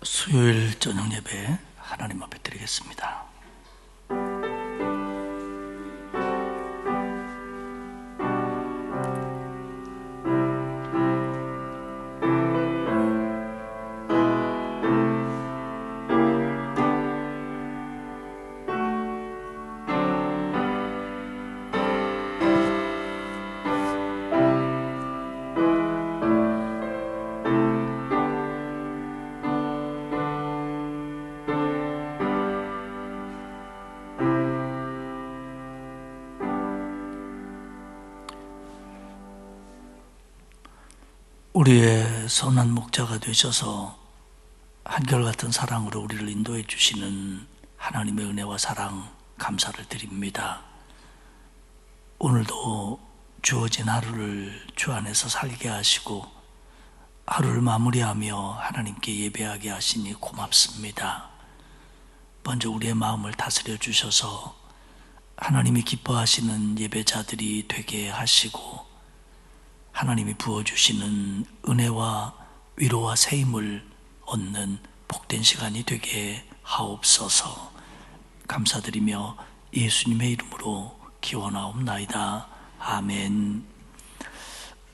수요일 저녁 예배 하나님 앞에 드리겠습니다. 우리의 선한 목자가 되셔서 한결같은 사랑으로 우리를 인도해 주시는 하나님의 은혜와 사랑 감사를 드립니다. 오늘도 주어진 하루를 주 안에서 살게 하시고 하루를 마무리하며 하나님께 예배하게 하시니 고맙습니다. 먼저 우리의 마음을 다스려 주셔서 하나님이 기뻐하시는 예배자들이 되게 하시고 하나님이 부어주시는 은혜와 위로와 새힘을 얻는 복된 시간이 되게 하옵소서. 감사드리며 예수님의 이름으로 기원하옵나이다. 아멘.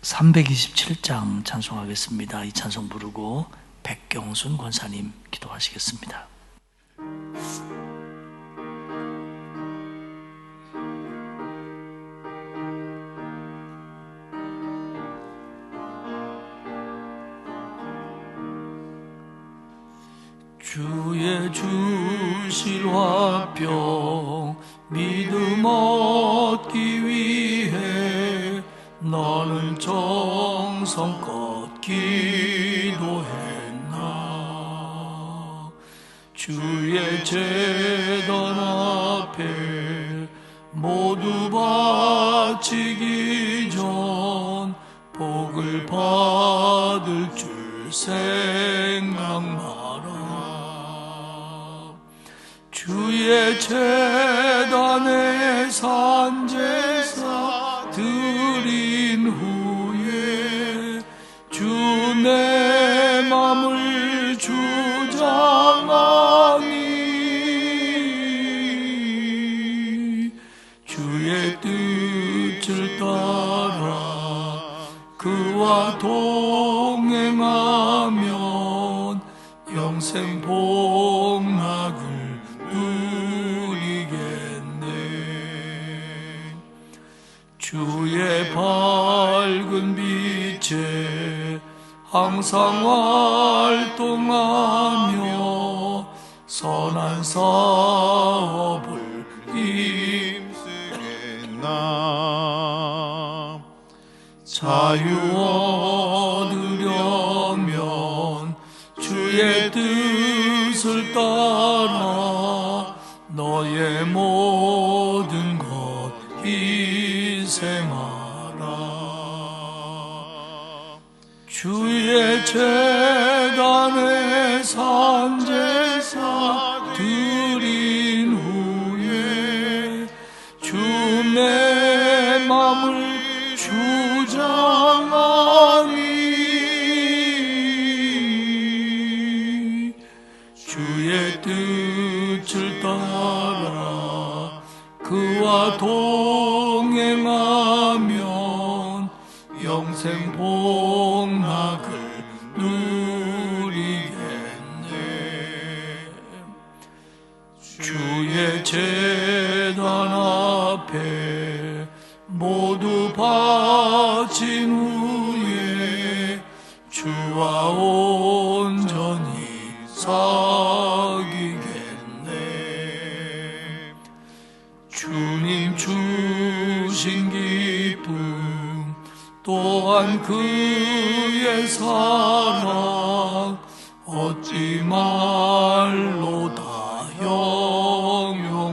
327장 찬송하겠습니다. 이 찬송 부르고 백경순 권사님 기도하시겠습니다. 주의 주실 화평 믿음 얻기 위해 너는 정성껏 기도했나. 주의 제단 앞에 모두 바치기 전 복을 받을 줄 생각나. 주의 제단에 산제사 드린 후에 주 내 맘을 주장하니 주의 뜻을 따라 그와 동행하면 영생 복락을 주의 밝은 빛에 항상 활동하며 선한 사업을 힘쓰겠나. 자유 얻으려면 주의 뜻을 따라 너의 모든 것 희생하라. 주의 제단에 산제사 드린 후에 주 내 맘을 주장하니 주의 뜻을 따라 그와 동행하면 영생 복락을 누리겠네. 주의 제단 앞에 모두 바친 후에 주와 온전히 사귀겠네. 주님 주신 기쁨 또한 그의 사랑 어찌 말로 다 형용하랴.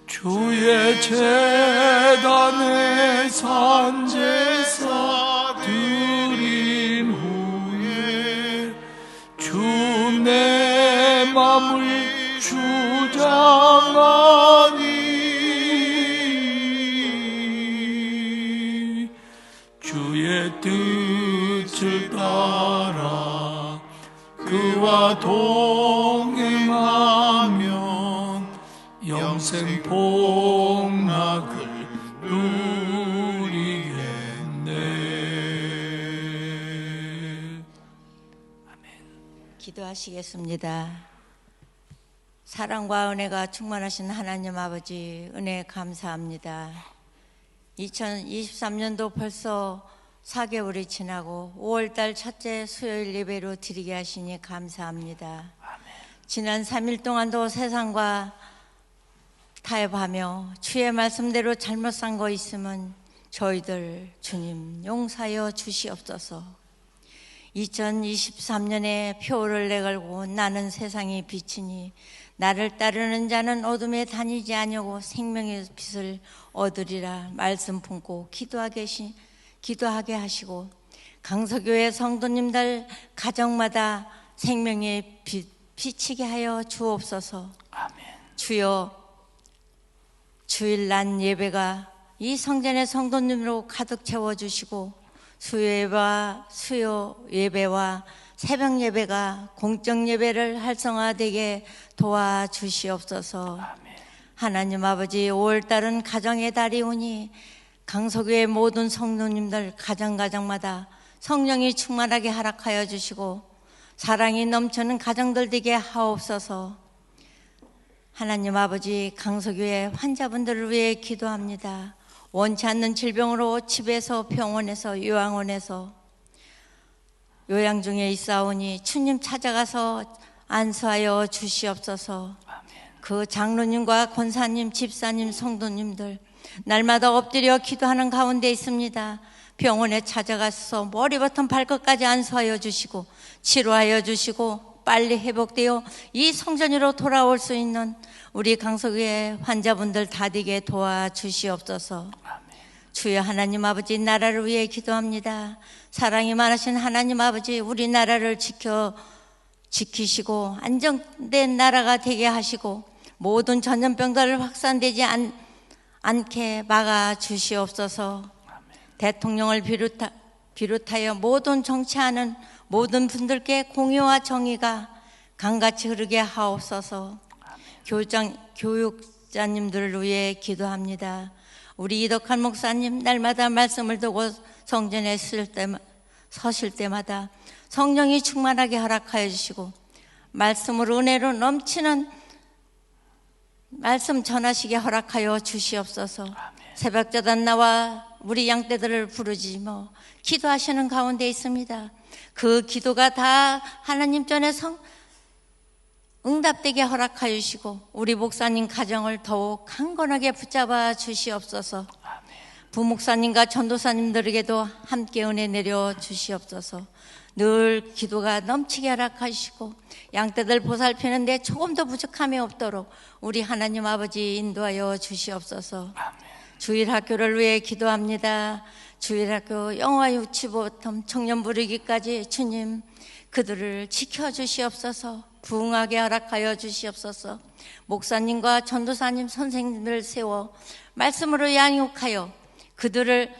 주의 제단에 산제사 드린 후에 주 내 맘을 주장하니 주의 뜻을 따라 그와 동행하면 영생 복락을 누리겠네. 기도하시겠습니다. 사랑과 은혜가 충만하신 하나님 아버지, 은혜 감사합니다. 2023년도 벌써 4개월이 지나고 5월달 첫째 수요일 예배로 드리게 하시니 감사합니다. 지난 3일 동안도 세상과 타협하며 주의 말씀대로 잘못 산 거 있으면 저희들 주님 용서하여 주시옵소서. 2023년에 표를 내걸고 나는 세상의 빛이니 나를 따르는 자는 어둠에 다니지 아니하고 생명의 빛을 얻으리라 말씀 품고 기도하게 하시고 강서교회 성도님들 가정마다 생명의 빛 비치게 하여 주옵소서. 아멘. 주여, 주일날 예배가 이 성전의 성도님으로 가득 채워주시고 수요 예배와 새벽 예배가 공적 예배를 활성화되게 도와주시옵소서. 아멘. 하나님 아버지, 5월달은 가정의 달이 오니 강서교회 모든 성도님들 가정마다 성령이 충만하게 허락하여 주시고 사랑이 넘치는 가정들 되게 하옵소서. 하나님 아버지, 강서교회 환자분들을 위해 기도합니다. 원치 않는 질병으로 집에서 병원에서 요양원에서 요양 중에 있사오니 주님 찾아가서 안수하여 주시옵소서. 그 장로님과 권사님, 집사님, 성도님들 날마다 엎드려 기도하는 가운데 있습니다. 병원에 찾아가서 머리부터 발끝까지 안수하여 주시고 치료하여 주시고 빨리 회복되어 이 성전으로 돌아올 수 있는 우리 강서교회 환자분들 다 되게 도와주시옵소서. 주여 하나님 아버지, 나라를 위해 기도합니다. 사랑이 많으신 하나님 아버지, 우리나라를 지키시고 안정된 나라가 되게 하시고 모든 전염병들 확산되지 않게 막아 주시옵소서. 대통령을 비롯하여 모든 정치하는 모든 분들께 공의와 정의가 강같이 흐르게 하옵소서. 교육자님들을 위해 기도합니다. 우리 이덕한 목사님 날마다 말씀을 두고 성전에 서실 때마다 성령이 충만하게 허락하여 주시고 말씀으로 은혜로 넘치는 말씀 전하시게 허락하여 주시옵소서. 새벽자단 나와 우리 양떼들을 부르짖으며 기도하시는 가운데 있습니다. 그 기도가 다 하나님 전에 응답되게 허락하여 주시고 우리 목사님 가정을 더욱 강건하게 붙잡아 주시옵소서. 부목사님과 전도사님들에게도 함께 은혜 내려 주시옵소서. 늘 기도가 넘치게 허락하시고 양떼들 보살피는데 조금 더 부족함이 없도록 우리 하나님 아버지 인도하여 주시옵소서. 주일학교를 위해 기도합니다. 주일학교 영어 유치부터 청년 부르기까지 주님 그들을 지켜주시옵소서. 부흥하게 허락하여 주시옵소서. 목사님과 전도사님 선생님들을 세워 말씀으로 양육하여 그들을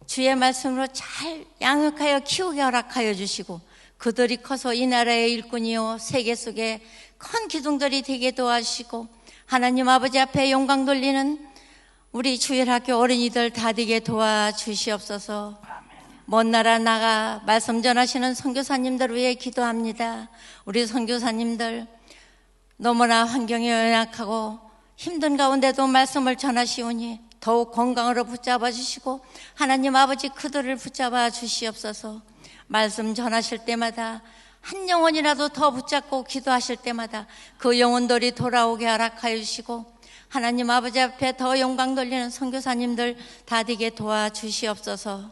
주의 말씀으로 잘 양육하여 키우게 허락하여 주시고 그들이 커서 이 나라의 일꾼이요 세계 속에 큰 기둥들이 되게 도와주시고 하나님 아버지 앞에 영광 돌리는 우리 주일학교 어린이들 다 되게 도와주시옵소서. 먼 나라 나가 말씀 전하시는 선교사님들 위해 기도합니다. 우리 선교사님들 너무나 환경이 연약하고 힘든 가운데도 말씀을 전하시오니 더욱 건강으로 붙잡아 주시고 하나님 아버지 그들을 붙잡아 주시옵소서. 말씀 전하실 때마다 한 영혼이라도 더 붙잡고 기도하실 때마다 그 영혼들이 돌아오게 허락하여 주시고 하나님 아버지 앞에 더 영광 돌리는 선교사님들 다 되게 도와주시옵소서.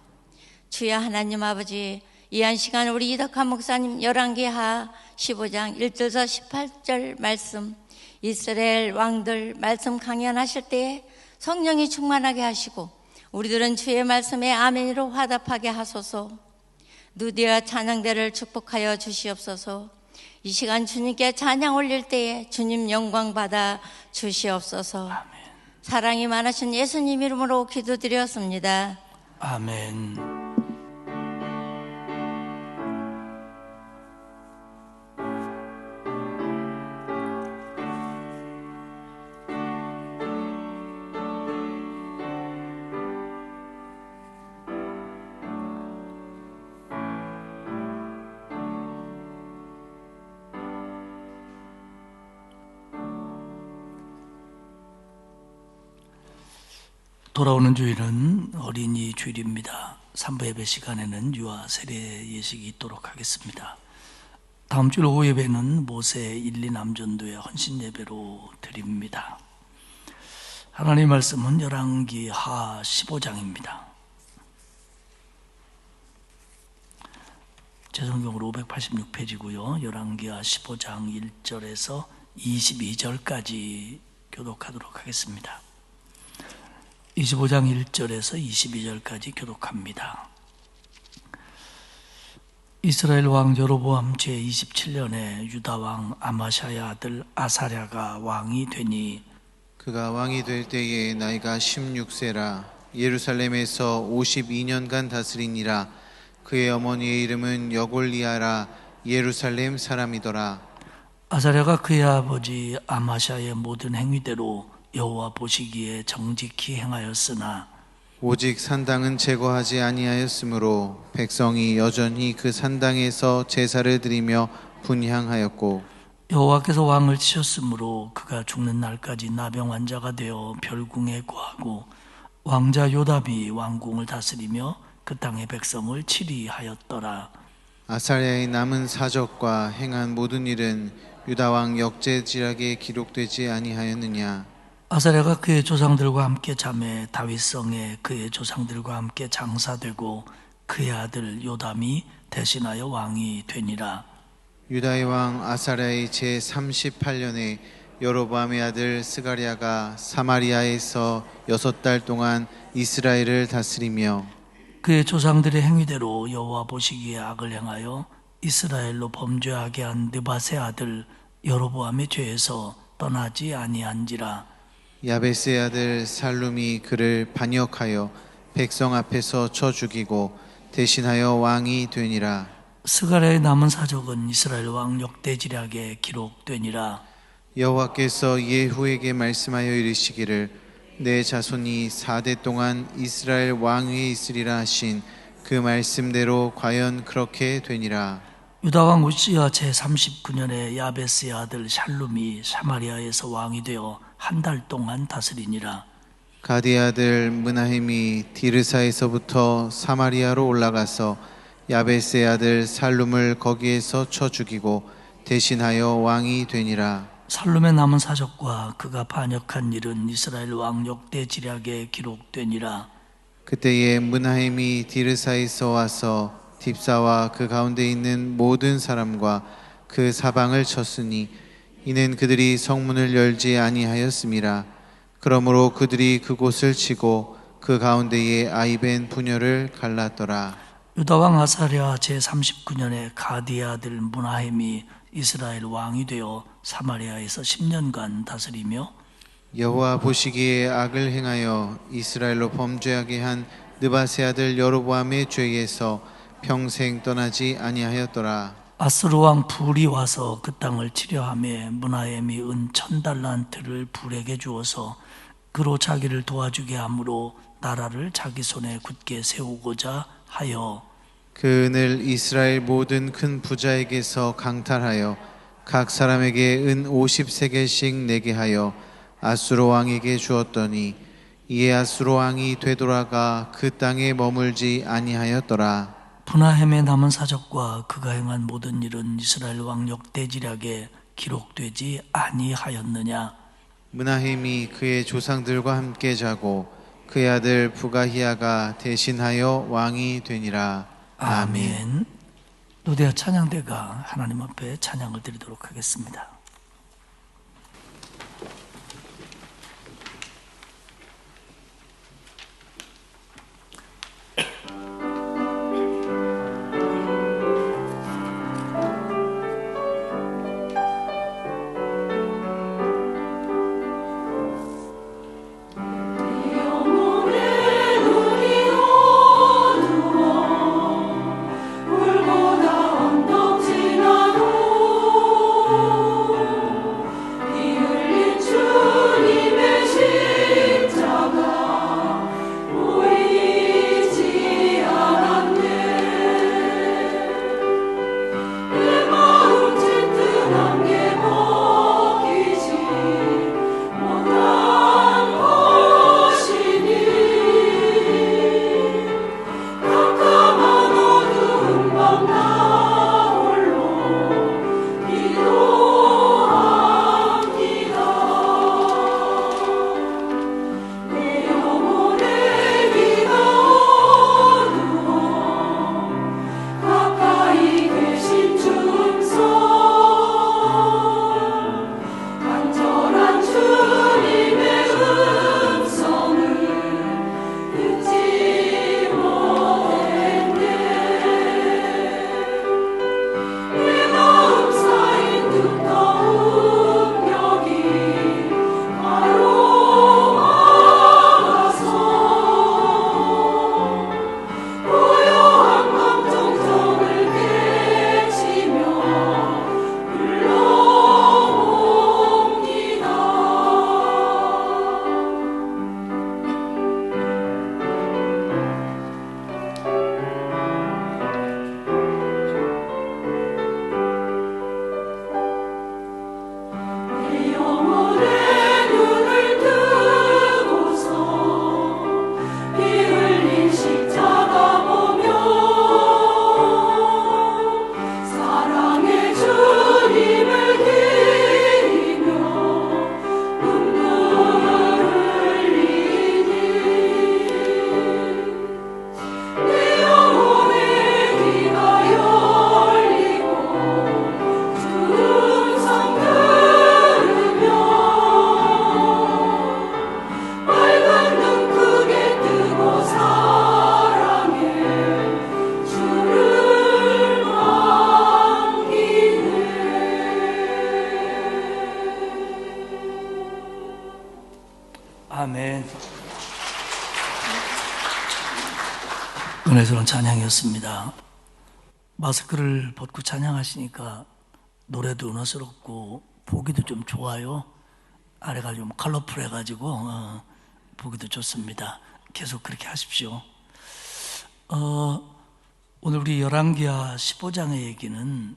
주여 하나님 아버지, 이 한 시간 우리 이덕한 목사님 열왕기하 15장 1절에서 18절 말씀 이스라엘 왕들 말씀 강연하실 때에 성령이 충만하게 하시고 우리들은 주의 말씀에 아멘으로 화답하게 하소서. 누디와 찬양대를 축복하여 주시옵소서. 이 시간 주님께 찬양 올릴 때에 주님 영광 받아 주시옵소서. 사랑이 많으신 예수님 이름으로 기도드렸습니다. 아멘. 돌아오는 주일은 어린이 주일입니다. 3부 예배 시간에는 유아 세례 예식이 있도록 하겠습니다. 다음 주 오후 예배는 모세 1, 2 남전도의 헌신 예배로 드립니다. 하나님 말씀은 열왕기 하 15장입니다. 제 성경으로 586페이지고요. 열왕기 하 15장 1절에서 22절까지 교독하도록 하겠습니다. 25장 1절에서 22절까지 교독합니다. 이스라엘 왕 여로보암 제27년에 유다 왕 아마샤의 아들 아사랴가 왕이 되니 그가 왕이 될 때에 나이가 16세라. 예루살렘에서 52년간 다스리니라. 그의 어머니의 이름은 여골리아라. 예루살렘 사람이더라. 아사랴가 그의 아버지 아마샤의 모든 행위대로 여호와 보시기에 정직히 행하였으나 오직 산당은 제거하지 아니하였으므로 백성이 여전히 그 산당에서 제사를 드리며 분향하였고 여호와께서 왕을 치셨으므로 그가 죽는 날까지 나병 환자가 되어 별궁에 거하고 왕자 요담이 왕궁을 다스리며 그 땅의 백성을 치리하였더라. 아사랴의 남은 사적과 행한 모든 일은 유다 왕 역대지략에 기록되지 아니하였느냐. 아사랴가 그의 조상들과 함께 잠에 다윗성에 그의 조상들과 함께 장사되고 그의 아들 요담이 대신하여 왕이 되니라. 유다의 왕 아사랴의 제38년에 여로보암의 아들 스가랴가 사마리아에서 6달 동안 이스라엘을 다스리며 그의 조상들의 행위대로 여호와 보시기에 악을 행하여 이스라엘로 범죄하게 한 느밧의 아들 여로보암의 죄에서 떠나지 아니한지라. 야베스의 아들 살룸이 그를 반역하여 백성 앞에서 쳐 죽이고 대신하여 왕이 되니라. 스가랴의 남은 사적은 이스라엘 왕 역대지략에 기록되니라. 여호와께서 예후에게 말씀하여 이르시기를 내 자손이 4대 동안 이스라엘 왕 위에 있으리라 하신 그 말씀대로 과연 그렇게 되니라. 유다 왕 우시야 제39년에 야베스의 아들 샬룸이 사마리아에서 왕이 되어 한 달 동안 다스리니라. 가디의 아들 므나헴이 디르사에서부터 사마리아로 올라가서 야베스의 아들 살룸을 거기에서 쳐 죽이고 대신하여 왕이 되니라. 살룸의 남은 사적과 그가 반역한 일은 이스라엘 왕 역대지략에 기록되니라. 그때에 므나헴이 디르사에서 와서 딥사와 그 가운데 있는 모든 사람과 그 사방을 쳤으니 이는 그들이 성문을 열지 아니하였음이라. 그러므로 그들이 그곳을 치고 그 가운데에 아이벤 부녀를 갈랐더라. 유다 왕 아사랴 제39년에 가디의 아들 므나헴이 이스라엘 왕이 되어 사마리아에서 10년간 다스리며 여호와 보시기에 악을 행하여 이스라엘로 범죄하게 한 느밧의 아들 여로보암의 죄에서 평생 떠나지 아니하였더라. 아스루 왕 불이 와서 그 땅을 치려하며 므나헴이 은 1000달란트를 불에게 주어서 그로 자기를 도와주게 함으로 나라를 자기 손에 굳게 세우고자 하여 그 은을 이스라엘 모든 큰 부자에게서 강탈하여 각 사람에게 은 50세겔씩 내게 하여 아수르 왕에게 주었더니 이에 아수르 왕이 되돌아가 그 땅에 머물지 아니하였더라. 므나헴의 남은 사적과 그가 행한 모든 일은 이스라엘 왕 역대지략에 기록되지 아니하였느냐. 므나헴이 그의 조상들과 함께 자고 그의 아들 부가히야가 대신하여 왕이 되니라. 아멘. 노대하 찬양대가 하나님 앞에 찬양을 드리도록 하겠습니다. 영혼의 눈이 은혜스러운 찬양이었습니다. 마스크를 벗고 찬양하시니까 노래도 은혜스럽고 보기도 좀 좋아요. 아래가 좀 컬러풀해가지고 보기도 좋습니다. 계속 그렇게 하십시오. 오늘 우리 열왕기하 15장의 얘기는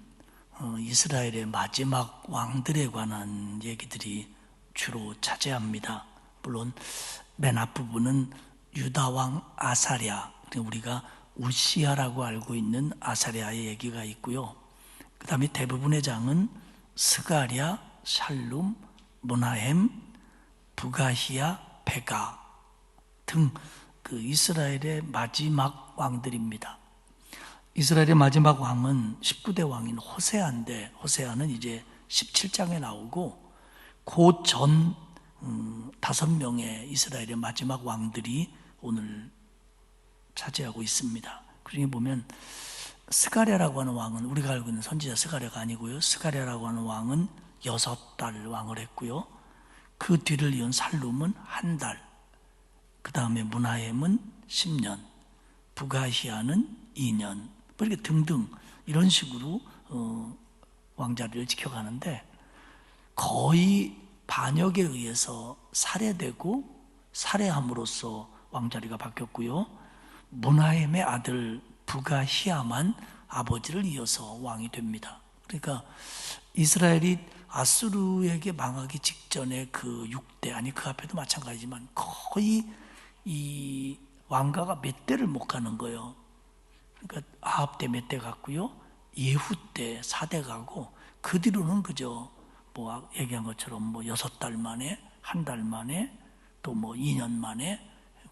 이스라엘의 마지막 왕들에 관한 얘기들이 주로 차지합니다. 물론 맨 앞부분은 유다왕 아사랴, 우리가 우시야라고 알고 있는 아사랴의 얘기가 있고요. 그 다음에 대부분의 장은 스가랴, 샬룸, 모나헴, 부가히야, 베가 등 그 이스라엘의 마지막 왕들입니다. 이스라엘의 마지막 왕은 19대 왕인 호세아인데, 호세아는 이제 17장에 나오고 그 전 5명의 이스라엘의 마지막 왕들이 오늘 차지하고 있습니다. 그중에 보면 스가랴라고 하는 왕은, 우리가 알고 있는 선지자 스가랴가 아니고요, 스가랴라고 하는 왕은 6달 왕을 했고요. 그 뒤를 이은 살룸은 1달, 그 다음에 무나헴은 10년, 부가히야는 2년, 이렇게 등등 이런 식으로 왕자리를 지켜가는데, 거의 반역에 의해서 살해되고 살해함으로써 왕자리가 바뀌었고요. 무나헴의 아들 부가히야만 아버지를 이어서 왕이 됩니다. 그러니까 이스라엘이 아수르에게 망하기 직전에 그 6대, 아니 그 앞에도 마찬가지지만 거의 이 왕가가 몇 대를 못 가는 거예요. 그러니까 아합 때 몇 대 갔고요, 예후 때 4대 가고, 그 뒤로는 그저 뭐 얘기한 것처럼 6달 만에, 1달 만에, 또 2년 만에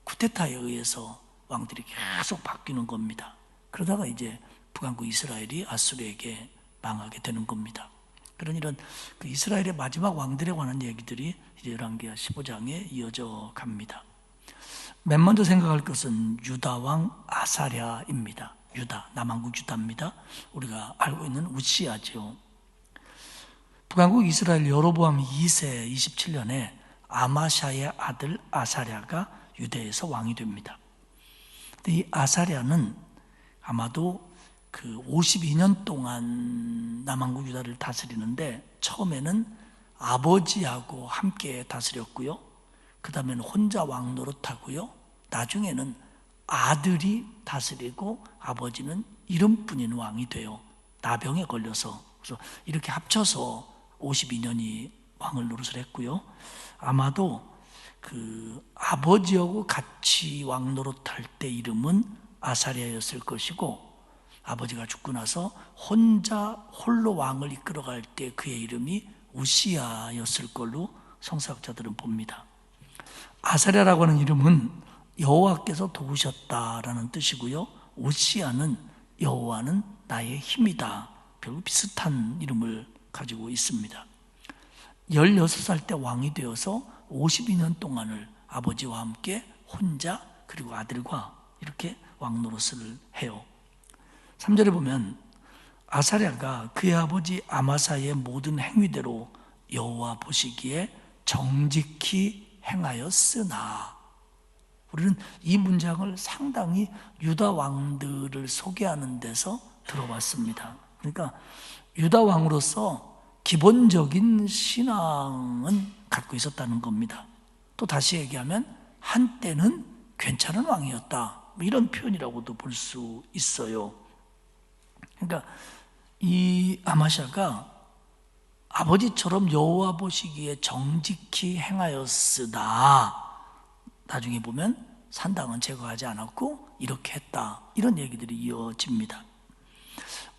쿠데타에 의해서 왕들이 계속 바뀌는 겁니다. 그러다가 이제 북왕국 이스라엘이 아수르에게 망하게 되는 겁니다. 그런 이런 그 이스라엘의 마지막 왕들에 관한 얘기들이 이제 열왕기하 15장에 이어져 갑니다. 맨 먼저 생각할 것은 유다 왕 아사랴입니다. 유다, 남왕국 유다입니다. 우리가 알고 있는 우시야죠. 북왕국 이스라엘 여로보암 2세 27년에 아마샤의 아들 아사랴가 유대에서 왕이 됩니다. 근데 이 아사랴는 아마도 그 52년 동안 남왕국 유다를 다스리는데, 처음에는 아버지하고 함께 다스렸고요, 그 다음에는 혼자 왕 노릇하고요, 나중에는 아들이 다스리고 아버지는 이름뿐인 왕이 돼요. 나병에 걸려서. 그래서 이렇게 합쳐서 52년이 왕을 노릇을 했고요. 아마도 그 아버지하고 같이 왕 노릇할 때 이름은 아사랴였을 것이고, 아버지가 죽고 나서 홀로 왕을 이끌어갈 때 그의 이름이 우시야였을 걸로 성서학자들은 봅니다. 아사랴라고 하는 이름은 여호와께서 도우셨다라는 뜻이고요, 우시야는 여호와는 나의 힘이다, 별로 비슷한 이름을 가지고 있습니다. 16살 때 왕이 되어서 52년 동안을 아버지와 함께 혼자, 그리고 아들과 이렇게 왕 노릇을 해요. 3절에 보면 아사랴가 그의 아버지 아마사의 모든 행위대로 여호와 보시기에 정직히 행하였으나, 우리는 이 문장을 상당히 유다 왕들을 소개하는 데서 들어봤습니다. 그러니까 유다 왕으로서 기본적인 신앙은 갖고 있었다는 겁니다. 또 다시 얘기하면 한때는 괜찮은 왕이었다, 이런 표현이라고도 볼 수 있어요. 그러니까 이 아마샤가 아버지처럼 여호와 보시기에 정직히 행하였으나, 나중에 보면 산당은 제거하지 않았고 이렇게 했다, 이런 얘기들이 이어집니다.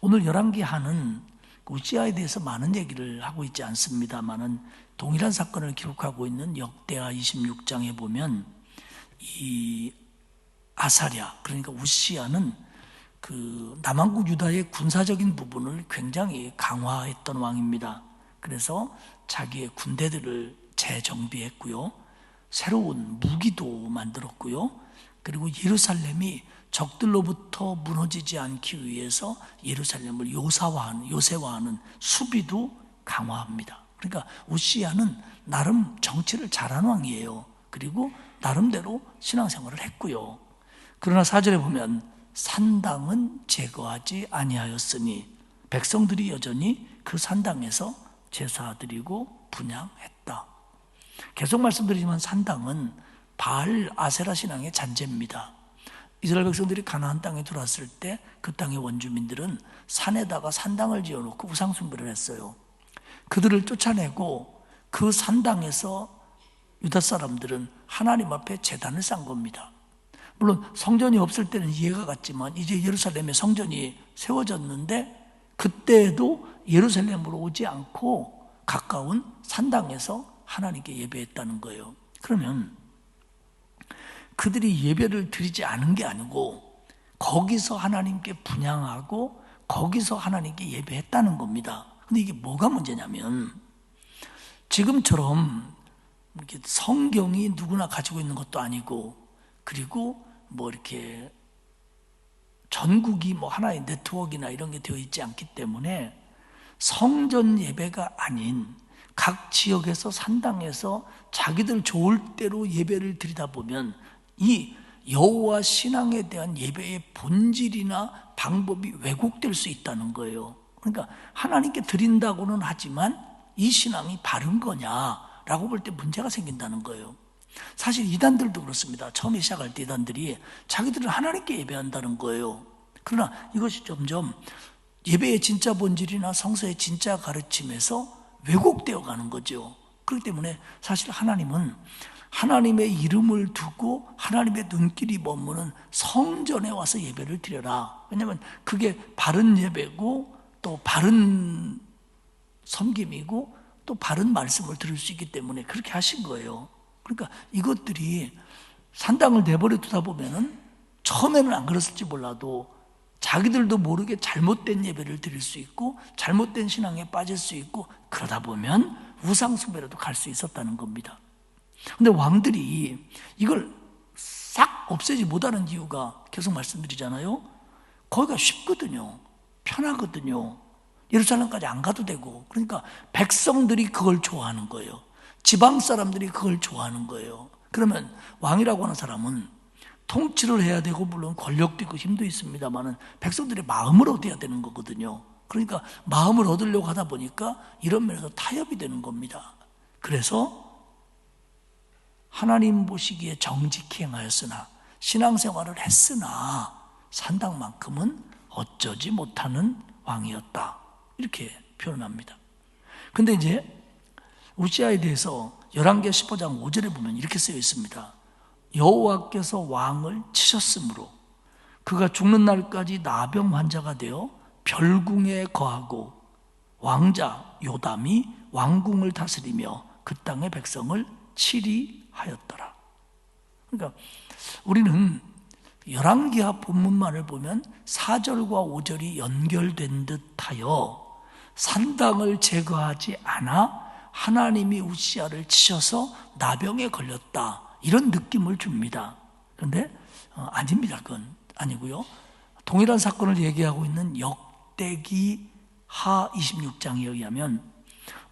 오늘 열왕기하는 우시야에 대해서 많은 얘기를 하고 있지 않습니다만은, 동일한 사건을 기록하고 있는 역대하 26장에 보면 이 아사랴, 그러니까 우시야는 그 남왕국 유다의 군사적인 부분을 굉장히 강화했던 왕입니다. 그래서 자기의 군대들을 재정비했고요, 새로운 무기도 만들었고요, 그리고 예루살렘이 적들로부터 무너지지 않기 위해서 예루살렘을 요새화하는 수비도 강화합니다. 그러니까 우시야는 나름 정치를 잘한 왕이에요. 그리고 나름대로 신앙생활을 했고요. 그러나 4절에 보면 산당은 제거하지 아니하였으니 백성들이 여전히 그 산당에서 제사 드리고 분향했다. 계속 말씀드리지만 산당은 바알 아세라 신앙의 잔재입니다. 이스라엘 백성들이 가나안 땅에 들어왔을 때 그 땅의 원주민들은 산에다가 산당을 지어놓고 우상 숭배를 했어요. 그들을 쫓아내고 그 산당에서 유다 사람들은 하나님 앞에 제단을 쌓은 겁니다. 물론 성전이 없을 때는 이해가 갔지만 이제 예루살렘에 성전이 세워졌는데 그때에도 예루살렘으로 오지 않고 가까운 산당에서 하나님께 예배했다는 거예요. 그러면 그들이 예배를 드리지 않은 게 아니고 거기서 하나님께 분향하고 거기서 하나님께 예배했다는 겁니다. 근데 이게 뭐가 문제냐면 지금처럼 이렇게 성경이 누구나 가지고 있는 것도 아니고 그리고 뭐 이렇게 전국이 뭐 하나의 네트워크나 이런 게 되어 있지 않기 때문에 성전 예배가 아닌 각 지역에서 산당에서 자기들 좋을 대로 예배를 드리다 보면 이 여호와 신앙에 대한 예배의 본질이나 방법이 왜곡될 수 있다는 거예요. 그러니까 하나님께 드린다고는 하지만 이 신앙이 바른 거냐라고 볼 때 문제가 생긴다는 거예요. 사실 이단들도 그렇습니다. 처음에 시작할 때 이단들이 자기들은 하나님께 예배한다는 거예요. 그러나 이것이 점점 예배의 진짜 본질이나 성서의 진짜 가르침에서 왜곡되어 가는 거죠. 그렇기 때문에 사실 하나님은 하나님의 이름을 두고 하나님의 눈길이 머무는 성전에 와서 예배를 드려라. 왜냐하면 그게 바른 예배고 또 바른 섬김이고 또 바른 말씀을 들을 수 있기 때문에 그렇게 하신 거예요. 그러니까 이것들이 산당을 내버려 두다 보면은 처음에는 안 그랬을지 몰라도 자기들도 모르게 잘못된 예배를 드릴 수 있고 잘못된 신앙에 빠질 수 있고 그러다 보면 우상숭배로도 갈 수 있었다는 겁니다. 근데 왕들이 이걸 싹 없애지 못하는 이유가 계속 말씀드리잖아요. 거기가 쉽거든요. 편하거든요. 예루살렘까지 안 가도 되고 그러니까 백성들이 그걸 좋아하는 거예요. 지방 사람들이 그걸 좋아하는 거예요. 그러면 왕이라고 하는 사람은 통치를 해야 되고 물론 권력도 있고 힘도 있습니다만은 백성들의 마음을 얻어야 되는 거거든요. 그러니까 마음을 얻으려고 하다 보니까 이런 면에서 타협이 되는 겁니다. 그래서 하나님 보시기에 정직히 행하였으나 신앙생활을 했으나 산당만큼은 어쩌지 못하는 왕이었다. 이렇게 표현합니다. 근데 이제 우시아에 대해서 열왕기하 15장 5절에 보면 이렇게 쓰여 있습니다. 여호와께서 왕을 치셨으므로 그가 죽는 날까지 나병 환자가 되어 별궁에 거하고 왕자 요담이 왕궁을 다스리며 그 땅의 백성을 치리하였더라. 그러니까 우리는 열왕기하 본문만을 보면 4절과 5절이 연결된 듯하여 산당을 제거하지 않아 하나님이 우시아를 치셔서 나병에 걸렸다 이런 느낌을 줍니다. 그런데 아닙니다. 그건 아니고요. 동일한 사건을 얘기하고 있는 역대기 하 26장에 의하면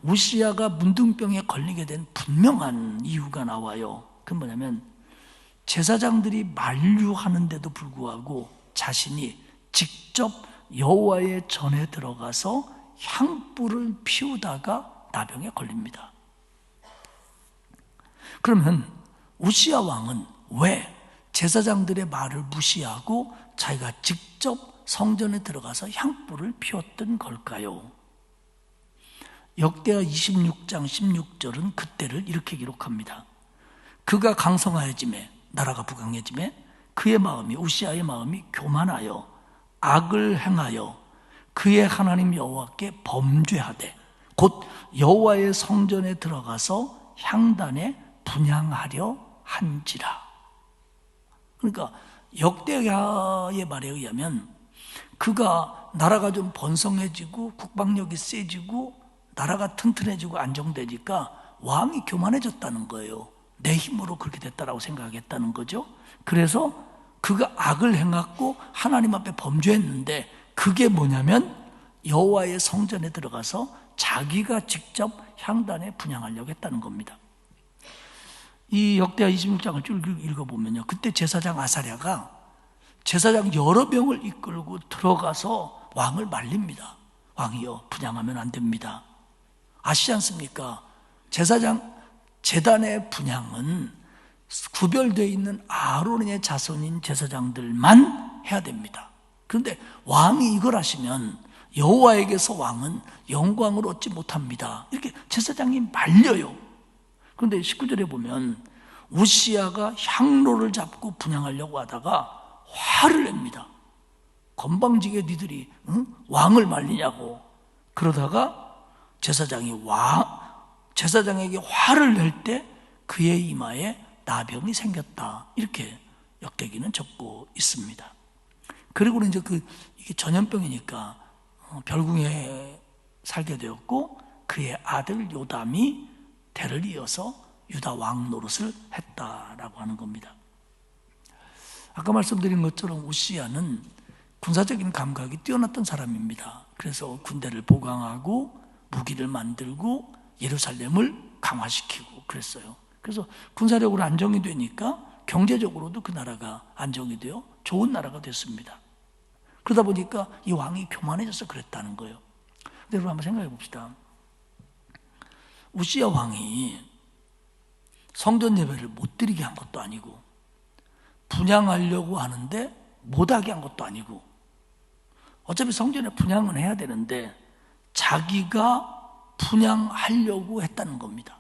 우시아가 문둥병에 걸리게 된 분명한 이유가 나와요. 그건 뭐냐면 제사장들이 만류하는데도 불구하고 자신이 직접 여호와의 전에 들어가서 향불을 피우다가 나병에 걸립니다. 그러면 우시아 왕은 왜 제사장들의 말을 무시하고 자기가 직접 성전에 들어가서 향불을 피웠던 걸까요? 역대하 26장 16절은 그때를 이렇게 기록합니다. 그가 강성하여짐에 나라가 부강해짐에 그의 마음이 우시아의 마음이 교만하여 악을 행하여 그의 하나님 여호와께 범죄하되 곧 여호와의 성전에 들어가서 향단에 분향하려 한지라. 그러니까 역대하의 말에 의하면 그가 나라가 좀 번성해지고 국방력이 세지고 나라가 튼튼해지고 안정되니까 왕이 교만해졌다는 거예요. 내 힘으로 그렇게 됐다라고 생각했다는 거죠. 그래서 그가 악을 행했고 하나님 앞에 범죄했는데 그게 뭐냐면 여호와의 성전에 들어가서 자기가 직접 향단에 분향하려고 했다는 겁니다. 이 역대하 26장을 쭉 읽어보면요, 그때 제사장 아사랴가 제사장 여러 명을 이끌고 들어가서 왕을 말립니다. 왕이여, 분향하면 안 됩니다. 아시지 않습니까? 제사장 제단의 분향은 구별되어 있는 아론의 자손인 제사장들만 해야 됩니다. 그런데 왕이 이걸 하시면 여호와에게서 왕은 영광을 얻지 못합니다. 이렇게 제사장이 말려요. 그런데 19절에 보면 우시야가 향로를 잡고 분향하려고 하다가 화를 냅니다. 건방지게 니들이 왕을 말리냐고. 그러다가 제사장에게 화를 낼 때 그의 이마에 나병이 생겼다. 이렇게 역대기는 적고 있습니다. 그리고 이제 이게 전염병이니까 별궁에 살게 되었고, 그의 아들 요담이 대를 이어서 유다 왕 노릇을 했다라고 하는 겁니다. 아까 말씀드린 것처럼 우시야는 군사적인 감각이 뛰어났던 사람입니다. 그래서 군대를 보강하고 무기를 만들고 예루살렘을 강화시키고 그랬어요. 그래서 군사력으로 안정이 되니까 경제적으로도 그 나라가 안정이 되어 좋은 나라가 됐습니다. 그러다 보니까 이 왕이 교만해져서 그랬다는 거예요. 근데 여러분 한번 생각해 봅시다. 우시야 왕이 성전 예배를 못 드리게 한 것도 아니고, 분향하려고 하는데 못하게 한 것도 아니고, 어차피 성전에 분향은 해야 되는데 자기가 분향하려고 했다는 겁니다.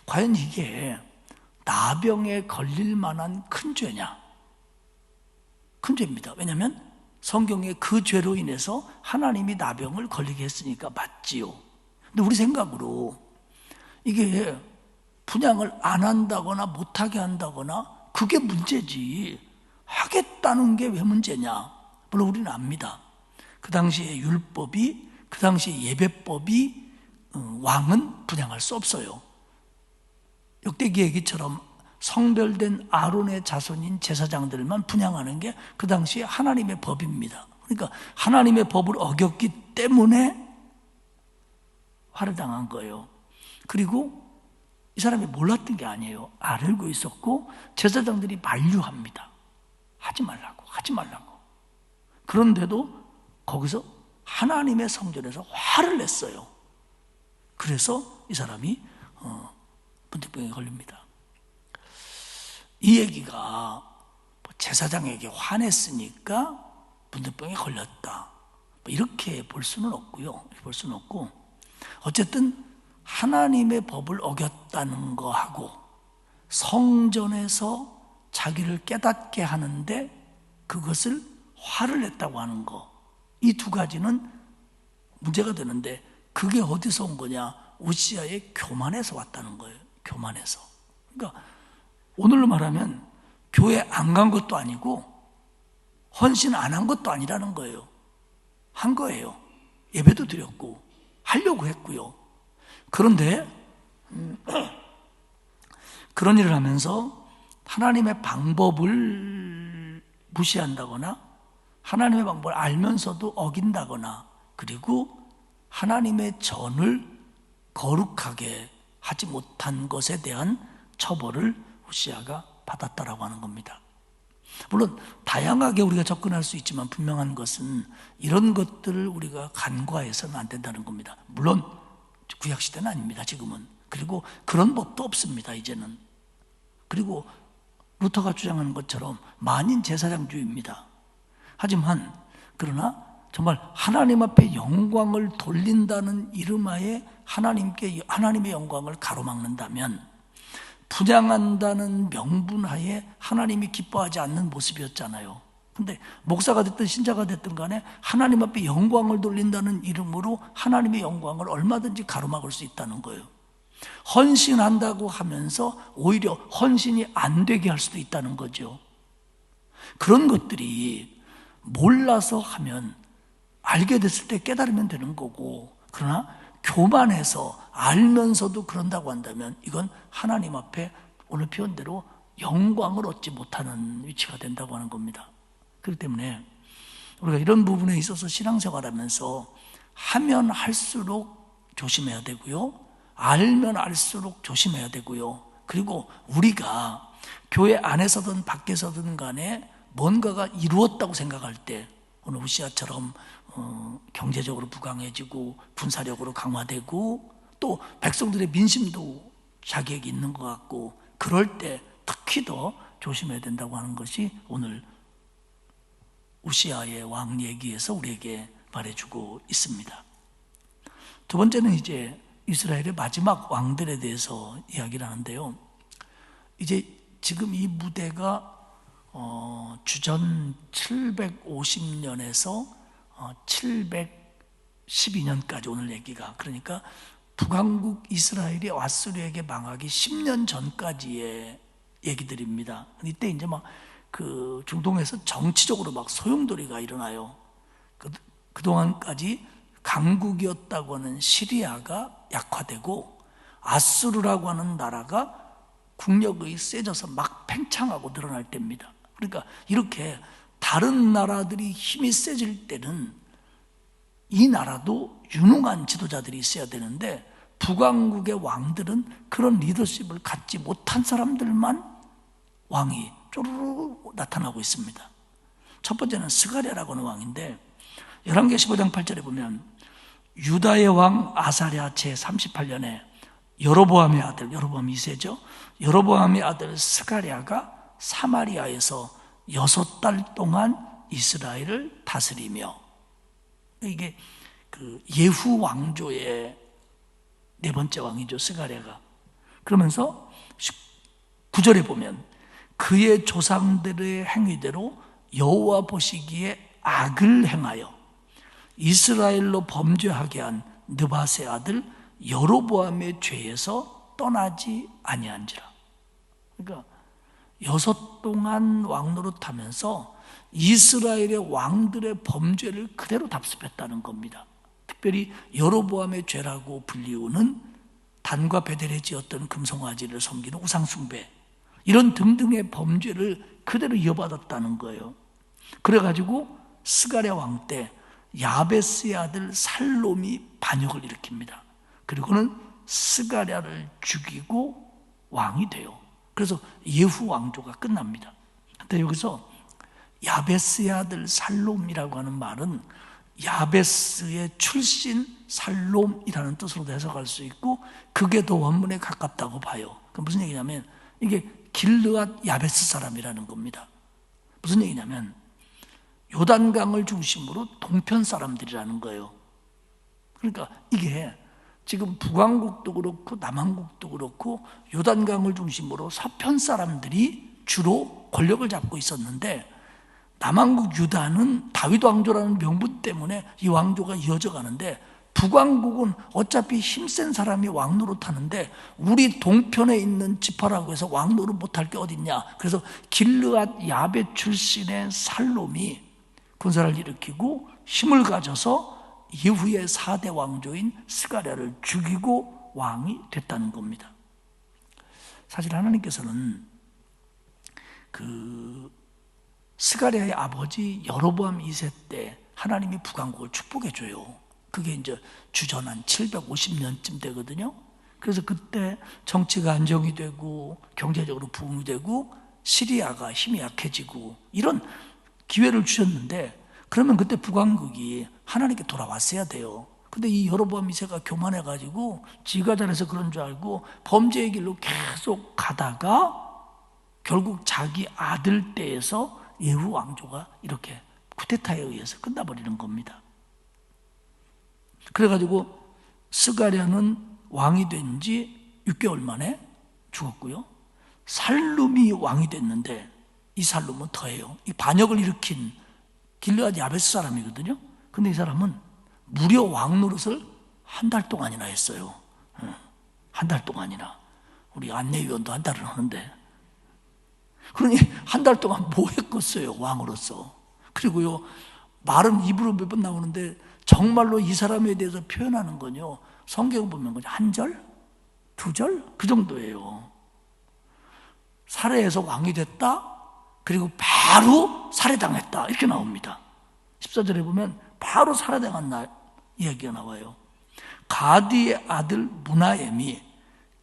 과연 이게 나병에 걸릴 만한 큰 죄냐? 큰 죄입니다. 왜냐하면 성경에 그 죄로 인해서 하나님이 나병을 걸리게 했으니까 맞지요. 근데 우리 생각으로 이게 분향을 안 한다거나 못하게 한다거나 그게 문제지, 하겠다는 게 왜 문제냐? 물론 우리는 압니다. 그 당시에 율법이, 그 당시에 예배법이 왕은 분향할 수 없어요. 역대기 얘기처럼 성별된 아론의 자손인 제사장들만 분향하는 게 그 당시에 하나님의 법입니다. 그러니까 하나님의 법을 어겼기 때문에 화를 당한 거예요. 그리고 이 사람이 몰랐던 게 아니에요. 알고 있었고 제사장들이 만류합니다. 하지 말라고, 하지 말라고. 그런데도 거기서 하나님의 성전에서 화를 냈어요. 그래서 이 사람이 분향병에 걸립니다. 이 얘기가 제사장에게 화냈으니까 분향병에 걸렸다, 이렇게 볼 수는 없고요. 볼 수는 없고, 어쨌든 하나님의 법을 어겼다는 거하고 성전에서 자기를 깨닫게 하는데 그것을 화를 냈다고 하는 거, 이 두 가지는 문제가 되는데, 그게 어디서 온 거냐? 우시야의 교만에서 왔다는 거예요. 교만에서. 그러니까 오늘로 말하면 교회 안 간 것도 아니고 헌신 안 한 것도 아니라는 거예요. 한 거예요. 예배도 드렸고 하려고 했고요. 그런데 그런 일을 하면서 하나님의 방법을 무시한다거나 하나님의 방법을 알면서도 어긴다거나, 그리고 하나님의 전을 거룩하게 하지 못한 것에 대한 처벌을 우시야가 받았다라고 하는 겁니다. 물론 다양하게 우리가 접근할 수 있지만 분명한 것은 이런 것들을 우리가 간과해서는 안 된다는 겁니다. 물론 구약시대는 아닙니다, 지금은. 그리고 그런 법도 없습니다, 이제는. 그리고 루터가 주장하는 것처럼 만인 제사장주의입니다. 하지만 그러나 정말 하나님 앞에 영광을 돌린다는 이름하에 하나님의 영광을 가로막는다면, 분향한다는 명분하에 하나님이 기뻐하지 않는 모습이었잖아요. 근데 목사가 됐든 신자가 됐든 간에 하나님 앞에 영광을 돌린다는 이름으로 하나님의 영광을 얼마든지 가로막을 수 있다는 거예요. 헌신한다고 하면서 오히려 헌신이 안 되게 할 수도 있다는 거죠. 그런 것들이 몰라서 하면 알게 됐을 때 깨달으면 되는 거고, 그러나 교만해서 알면서도 그런다고 한다면 이건 하나님 앞에 오늘 표현대로 영광을 얻지 못하는 위치가 된다고 하는 겁니다. 그렇기 때문에 우리가 이런 부분에 있어서 신앙생활하면서 하면 할수록 조심해야 되고요, 알면 알수록 조심해야 되고요, 그리고 우리가 교회 안에서든 밖에서든 간에 뭔가가 이루었다고 생각할 때 오늘 우시아처럼 경제적으로 부강해지고 군사력으로 강화되고 또 백성들의 민심도 자격이 있는 것 같고 그럴 때 특히 더 조심해야 된다고 하는 것이 오늘 우시아의 왕 얘기에서 우리에게 말해주고 있습니다. 두 번째는 이제 이스라엘의 마지막 왕들에 대해서 이야기를 하는데요. 이제 지금 이 무대가 주전 750년에서 712년까지 오늘 얘기가, 그러니까 북왕국 이스라엘이 아수르에게 망하기 10년 전까지의 얘기들입니다. 이때 이제 막 그 중동에서 정치적으로 막 소용돌이가 일어나요. 그동안까지 강국이었다고 하는 시리아가 약화되고 아수르라고 하는 나라가 국력이 세져서 막 팽창하고 늘어날 때입니다. 그러니까 이렇게 다른 나라들이 힘이 세질 때는 이 나라도 유능한 지도자들이 있어야 되는데 북왕국의 왕들은 그런 리더십을 갖지 못한 사람들만 왕이 쪼르르 나타나고 있습니다. 첫 번째는 스가랴라고 하는 왕인데 열왕기 15장 8절에 보면 유다의 왕 아사랴 제38년에 여로보암의 아들, 여로보암 2세죠. 여로보암의 아들 스가랴가 사마리아에서 6달 동안 이스라엘을 다스리며, 이게 그 예후 왕조의 네 번째 왕이죠, 스가랴가. 그러면서 9절에 보면 그의 조상들의 행위대로 여호와 보시기에 악을 행하여 이스라엘로 범죄하게 한 느밧의 아들 여로보암의 죄에서 떠나지 아니한지라. 그러니까 6 동안 왕노릇하면서 이스라엘의 왕들의 범죄를 그대로 답습했다는 겁니다. 특별히 여로보암의 죄라고 불리우는 단과 베델에 지었던 금송아지를 섬기는 우상숭배, 이런 등등의 범죄를 그대로 이어받았다는 거예요. 그래가지고 스가랴 왕 때 야베스의 아들 살롬이 반역을 일으킵니다. 그리고는 스가랴를 죽이고 왕이 돼요. 그래서 예후 왕조가 끝납니다. 근데 여기서 야베스의 아들 살롬이라고 하는 말은 야베스의 출신 살롬이라는 뜻으로도 해석할 수 있고 그게 더 원문에 가깝다고 봐요. 그럼 무슨 얘기냐면 이게 길르앗 야베스 사람이라는 겁니다. 무슨 얘기냐면 요단강을 중심으로 동편 사람들이라는 거예요. 그러니까 이게 지금 북왕국도 그렇고 남왕국도 그렇고 요단강을 중심으로 서편 사람들이 주로 권력을 잡고 있었는데 남왕국 유다는 다윗 왕조라는 명분 때문에 이 왕조가 이어져 가는데 북왕국은 어차피 힘센 사람이 왕노릇하는데 우리 동편에 있는 지파라고 해서 왕노릇 못할 게 어딨냐. 그래서 길르앗 야베 출신의 살롬이 군사를 일으키고 힘을 가져서 이후의 4대 왕조인 스가랴를 죽이고 왕이 됐다는 겁니다. 사실 하나님께서는 그 스가랴의 아버지 여로보암 2세 때 하나님이 북왕국을 축복해 줘요. 그게 이제 주전 한 750년쯤 되거든요. 그래서 그때 정치가 안정이 되고 경제적으로 부흥이 되고 시리아가 힘이 약해지고 이런 기회를 주셨는데 그러면 그때 북왕국이 하나님께 돌아왔어야 돼요. 근데 이 여로보암 2세가 교만해가지고 지가 잘해서 그런 줄 알고 범죄의 길로 계속 가다가 결국 자기 아들 때에서 예후 왕조가 이렇게 쿠데타에 의해서 끝나버리는 겁니다. 그래가지고 스가랴는 왕이 된 지 6개월 만에 죽었고요. 살룸이 왕이 됐는데 이 살룸은 더해요. 이 반역을 일으킨 길르앗 야베스 사람이거든요. 근데 이 사람은 무려 왕노릇을 1달 동안이나 했어요. 1달 동안이나. 우리 안내위원도 1달을 하는데. 그러니 1달 동안 뭐 했겠어요, 왕으로서. 그리고요, 말은 입으로 몇 번 나오는데 정말로 이 사람에 대해서 표현하는 건요, 성경 보면 그냥 1절? 2절? 그 정도예요. 살해해서 왕이 됐다? 그리고 바로 살해당했다. 이렇게 나옵니다. 14절에 보면 바로 살해당한 날 이야기가 나와요. 가디의 아들 무나엠이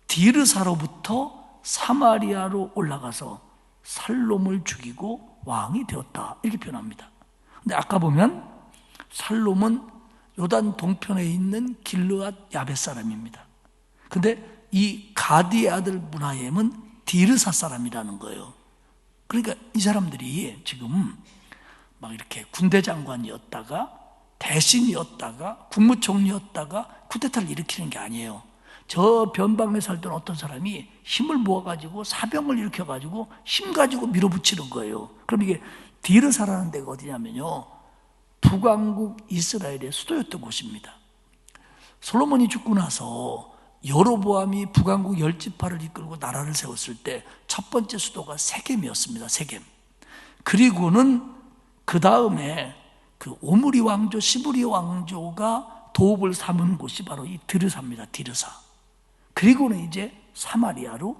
디르사로부터 사마리아로 올라가서 살롬을 죽이고 왕이 되었다 이렇게 표현합니다. 근데 아까 보면 살롬은 요단 동편에 있는 길르앗 야벳 사람입니다. 근데 이 가디의 아들 므나헴은 디르사 사람이라는 거예요. 그러니까 이 사람들이 지금 막 이렇게 군대 장관이었다가 대신이었다가 국무총리였다가 쿠데타를 일으키는 게 아니에요. 저 변방에 살던 어떤 사람이 힘을 모아가지고 사병을 일으켜가지고 힘 가지고 밀어붙이는 거예요. 그럼 이게 디르사라는 데가 어디냐면요, 북왕국 이스라엘의 수도였던 곳입니다. 솔로몬이 죽고 나서 여로보암이 북왕국 10지파를 이끌고 나라를 세웠을 때 첫 번째 수도가 세겜이었습니다. 세겜. 그리고는 그 다음에 그 오므리 왕조, 시브리 왕조가 도읍을 삼은 곳이 바로 이 디르사입니다. 디르사. 그리고는 이제 사마리아로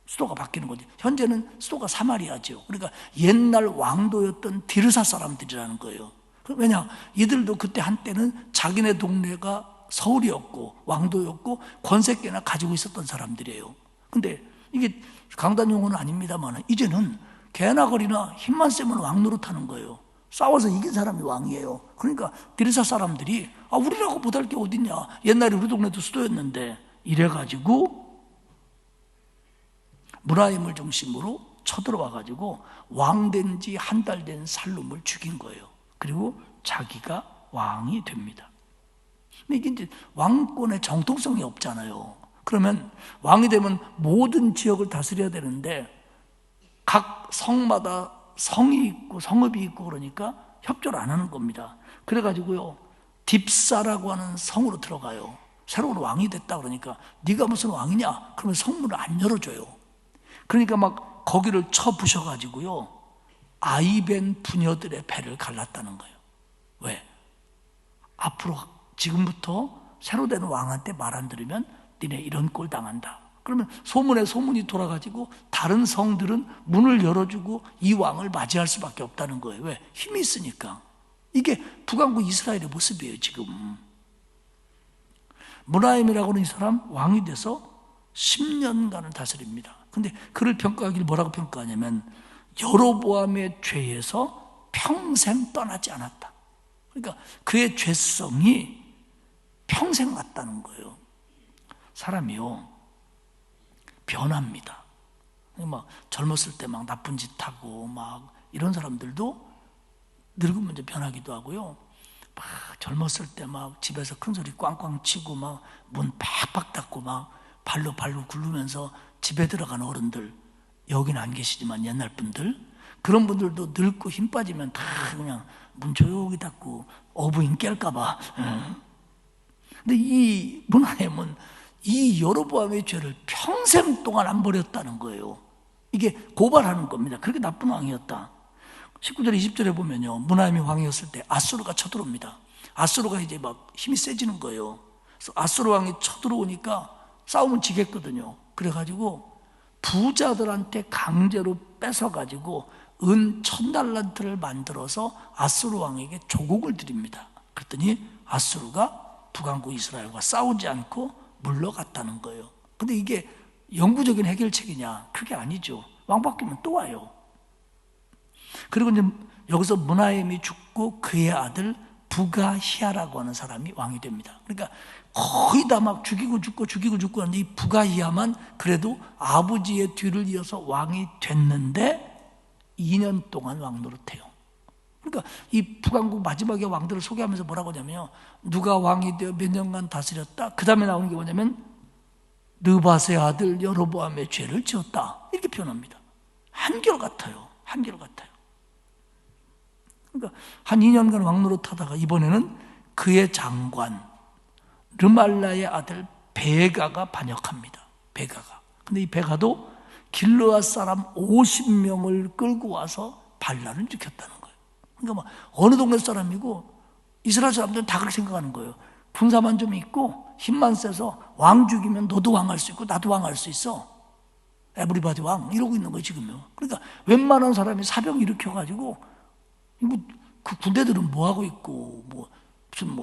수도가 바뀌는 거죠. 현재는 수도가 사마리아죠. 그러니까 옛날 왕도였던 디르사 사람들이라는 거예요. 왜냐? 이들도 그때 한때는 자기네 동네가 서울이었고 왕도였고 권세계나 가지고 있었던 사람들이에요. 근데 이게 강단 용어는 아닙니다만 이제는 개나 거리나 힘만 세면 왕 노릇하는 거예요. 싸워서 이긴 사람이 왕이에요. 그러니까 디르사 사람들이 우리라고 못할 게 어딨냐, 옛날에 우리 동네도 수도였는데 이래가지고 므나헴을 중심으로 쳐들어와가지고 왕된 지 한 달 된 살룸을 죽인 거예요. 그리고 자기가 왕이 됩니다. 근데 이게 이제 왕권의 정통성이 없잖아요. 그러면 왕이 되면 모든 지역을 다스려야 되는데 각 성마다 성이 있고 성읍이 있고 그러니까 협조를 안 하는 겁니다. 그래가지고요, 딥사라고 하는 성으로 들어가요. 새로운 왕이 됐다 그러니까 네가 무슨 왕이냐? 그러면 성문을 안 열어줘요. 그러니까 막 거기를 쳐부셔가지고요, 아이벤 부녀들의 배를 갈랐다는 거예요. 왜? 앞으로 지금부터 새로 된 왕한테 말 안 들으면 니네 이런 꼴 당한다. 그러면 소문에 소문이 돌아가지고 다른 성들은 문을 열어주고 이 왕을 맞이할 수밖에 없다는 거예요. 왜? 힘이 있으니까. 이게 북왕국 이스라엘의 모습이에요. 지금 므나헴이라고 하는 이 사람 왕이 돼서 10년간을 다스립니다. 근데 그를 평가하기를 뭐라고 평가하냐면 여로보암의 죄에서 평생 떠나지 않았다. 그러니까 그의 죄성이 평생 같다는 거예요. 사람이요, 변합니다. 막 젊었을 때 막 나쁜 짓 하고 막 이런 사람들도 늙으면 이제 변하기도 하고요. 막 젊었을 때 막 집에서 큰 소리 꽝꽝 치고 막 문 팍팍 닫고 막 발로 굴르면서 집에 들어간 어른들, 여긴 안 계시지만 옛날 분들, 그런 분들도 늙고 힘 빠지면 다 그냥 문 조용히 닫고 어부인 깰까봐. 근데 이 므나헴은 이 여로보암의 죄를 평생 동안 안 버렸다는 거예요. 이게 고발하는 겁니다. 그렇게 나쁜 왕이었다. 19절 20절에 보면요, 므나헴이 왕이었을 때 아수르가 쳐들어옵니다. 아수르가 이제 막 힘이 세지는 거예요. 그래서 아수르 왕이 쳐들어오니까 싸우면 지겠거든요. 그래가지고 부자들한테 강제로 뺏어가지고 은 1000달란트를 만들어서 아수르 왕에게 조국을 드립니다. 그랬더니 아수르가 북왕국 이스라엘과 싸우지 않고 물러갔다는 거예요. 근데 이게 영구적인 해결책이냐? 그게 아니죠. 왕 바뀌면 또 와요. 그리고 이제 여기서 므나헴이 죽고 그의 아들 부가히야라고 하는 사람이 왕이 됩니다. 그러니까 거의 다 막 죽이고 죽고 하는데 이 부가히야만 그래도 아버지의 뒤를 이어서 왕이 됐는데 2년 동안 왕 노릇해요. 그러니까 이 북왕국 마지막에 왕들을 소개하면서 뭐라고 하냐면요, 누가 왕이 되어 몇 년간 다스렸다. 그 다음에 나오는 게 뭐냐면 느밧의 아들 여로보암의 죄를 지었다, 이렇게 표현합니다. 한결같아요. 그러니까 한 2년간 왕 노릇하다가 이번에는 그의 장관 르말라의 아들 베가가 반역합니다. 베가가. 근데 이 베가도 길르앗 사람 50명을 끌고 와서 반란을 일으켰다는 거예요. 그러니까 막 어느 동네 사람이고 이스라엘 사람들은 다 그렇게 생각하는 거예요. 군사만 좀 있고 힘만 세서 왕 죽이면 너도 왕할 수 있고 나도 왕할 수 있어. 에브리바디 왕 이러고 있는 거예요 지금요. 그러니까 웬만한 사람이 사병 일으켜가지고 그 군대들은 뭐 하고 있고 무슨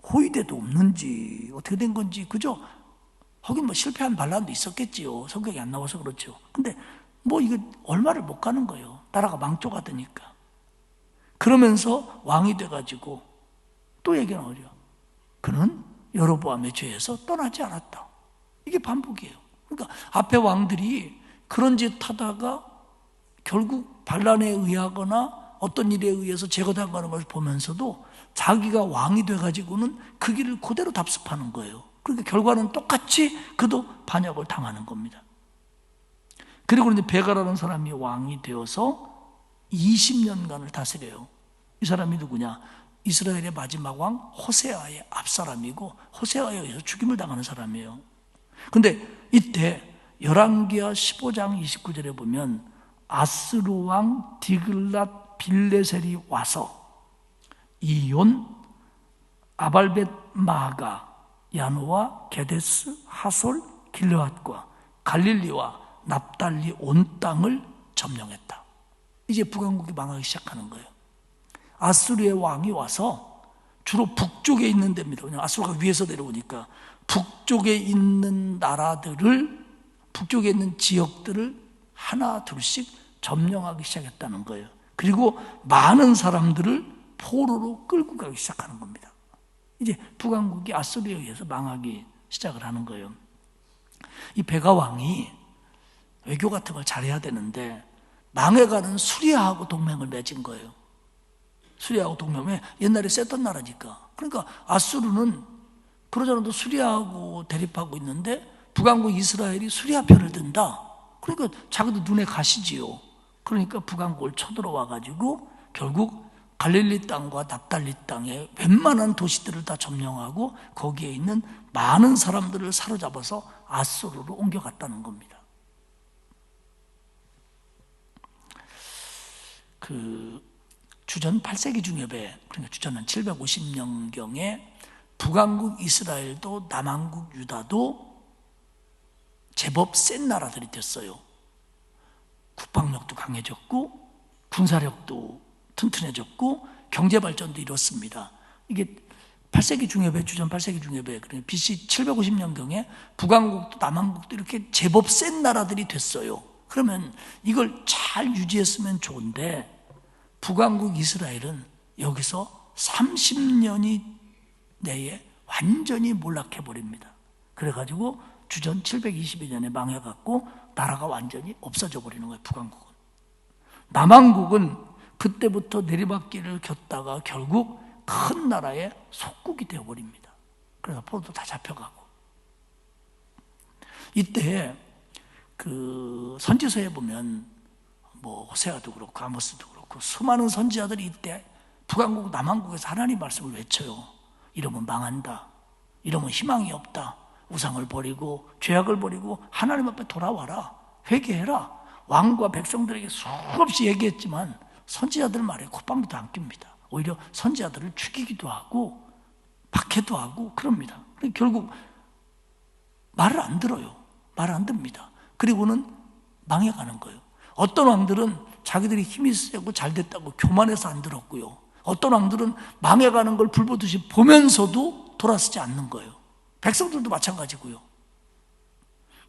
호위대도 없는지 어떻게 된 건지, 그죠? 하긴 실패한 반란도 있었겠지요. 성경이 안 나와서 그렇죠. 근데 뭐 이거 얼마를 못 가는 거예요. 나라가 망조가 되니까. 그러면서 왕이 돼가지고 또 얘기 나오죠. 그는 여로보암의 죄에서 떠나지 않았다. 이게 반복이에요. 그러니까 앞에 왕들이 그런 짓 하다가 결국 반란에 의하거나 어떤 일에 의해서 제거당하는 것을 보면서도 자기가 왕이 돼가지고는 그 길을 그대로 답습하는 거예요. 그러니까 결과는 똑같이 그도 반역을 당하는 겁니다. 그리고 이제 베가라는 사람이 왕이 되어서 20년간을 다스려요. 이 사람이 누구냐? 이스라엘의 마지막 왕 호세아의 앞사람이고 호세아에 의해서 죽임을 당하는 사람이에요. 근데 이때 열왕기하 15장 29절에 보면 아스루 왕 디글랏 빌레셀이 와서 이온, 아발벳 마가, 야노와 게데스, 하솔, 길르앗과 갈릴리와 납달리 온 땅을 점령했다. 이제 북왕국이 망하기 시작하는 거예요. 아수르의 왕이 와서 주로 북쪽에 있는 데입니다. 왜냐하면 아수르가 위에서 내려오니까 북쪽에 있는 나라들을, 북쪽에 있는 지역들을 하나 둘씩 점령하기 시작했다는 거예요. 그리고 많은 사람들을 포로로 끌고 가기 시작하는 겁니다. 이제 북왕국이 아수르에 의해서 망하기 시작을 하는 거예요. 이 베가 왕이 외교 같은 걸 잘해야 되는데 망해가는 수리아하고 동맹을 맺은 거예요. 수리아하고 동맹에 옛날에 셌던 나라니까. 그러니까 아수르는 그러지 않아도 수리아하고 대립하고 있는데 북왕국 이스라엘이 수리아 편을 든다. 그러니까 자기도 눈에 가시지요. 그러니까 북왕국을 쳐들어와 가지고 결국 갈릴리 땅과 납달리 땅의 웬만한 도시들을 다 점령하고 거기에 있는 많은 사람들을 사로잡아서 아수르로 옮겨갔다는 겁니다. 주전 8세기 중엽에, 그러니까 주전 한 750년경에 북왕국 이스라엘도 남왕국 유다도 제법 센 나라들이 됐어요. 국방력도 강해졌고 군사력도 튼튼해졌고 경제발전도 이뤘습니다. 이게 8세기 중엽에, 주전 8세기 중엽에, 그러니까 BC 750년경에 북왕국도 남왕국도 이렇게 제법 센 나라들이 됐어요. 그러면 이걸 잘 유지했으면 좋은데 북왕국 이스라엘은 여기서 30년이 내에 완전히 몰락해버립니다. 그래가지고 주전 722년에 망해갖고 나라가 완전히 없어져 버리는 거예요. 북왕국은. 남왕국은 그때부터 내리막길을 겼다가 결국 큰 나라의 속국이 되어버립니다. 그래서 포로도 다 잡혀가고. 이때 선지서에 보면 뭐 호세아도 그렇고 아모스도 그렇고 수많은 선지자들이 이때 북왕국 남왕국에서 하나님 말씀을 외쳐요. 이러면 망한다. 이러면 희망이 없다. 우상을 버리고 죄악을 버리고 하나님 앞에 돌아와라. 회개해라. 왕과 백성들에게 수없이 얘기했지만 선지자들 말에 콧방귀도 안 낍니다. 오히려 선지자들을 죽이기도 하고 박해도 하고 그럽니다. 결국 말을 안 들어요. 말을 안 듣습니다. 그리고는 망해가는 거예요. 어떤 왕들은 자기들이 힘이 세고 잘 됐다고 교만해서 안 들었고요. 어떤 왕들은 망해가는 걸 불보듯이 보면서도 돌아서지 않는 거예요. 백성들도 마찬가지고요.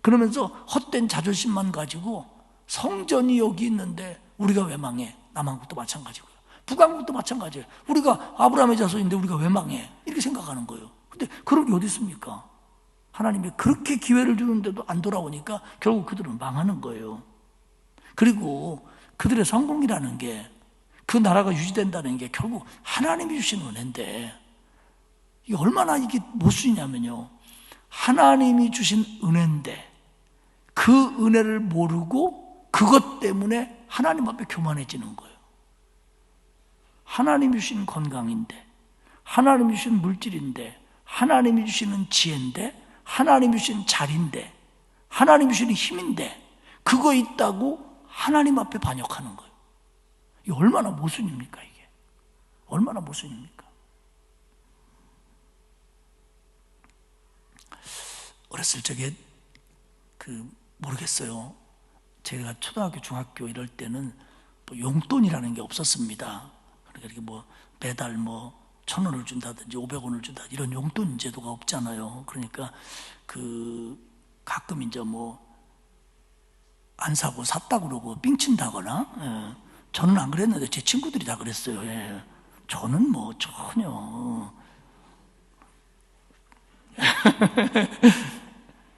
그러면서 헛된 자존심만 가지고 성전이 여기 있는데 우리가 왜 망해? 남왕국도 마찬가지고요. 북왕국도 마찬가지예요. 우리가 아브라함의 자손인데 우리가 왜 망해? 이렇게 생각하는 거예요. 근데 그런 게 어디 있습니까? 하나님이 그렇게 기회를 주는데도 안 돌아오니까 결국 그들은 망하는 거예요. 그리고 그들의 성공이라는 게, 그 나라가 유지된다는 게 결국 하나님이 주신 은혜인데, 이게 얼마나 이게 모순이냐면요, 하나님이 주신 은혜인데 그 은혜를 모르고 그것 때문에 하나님 앞에 교만해지는 거예요. 하나님이 주신 건강인데, 하나님이 주신 물질인데, 하나님이 주시는 지혜인데, 하나님이 주신 자리인데, 하나님이 주시는 힘인데 그거 있다고 하나님 앞에 반역하는 거예요. 이게 얼마나 모순입니까? 이게 얼마나 모순입니까? 어렸을 적에 모르겠어요. 제가 초등학교, 중학교 이럴 때는 뭐 용돈이라는 게 없었습니다. 그러니까 이렇게 뭐 매달 1,000원을 준다든지 500원을 준다든지 이런 용돈 제도가 없잖아요. 그러니까 가끔 이제 안 사고 샀다 그러고 삥친다거나, 예. 저는 안 그랬는데 제 친구들이 다 그랬어요. 예. 저는 뭐 전혀.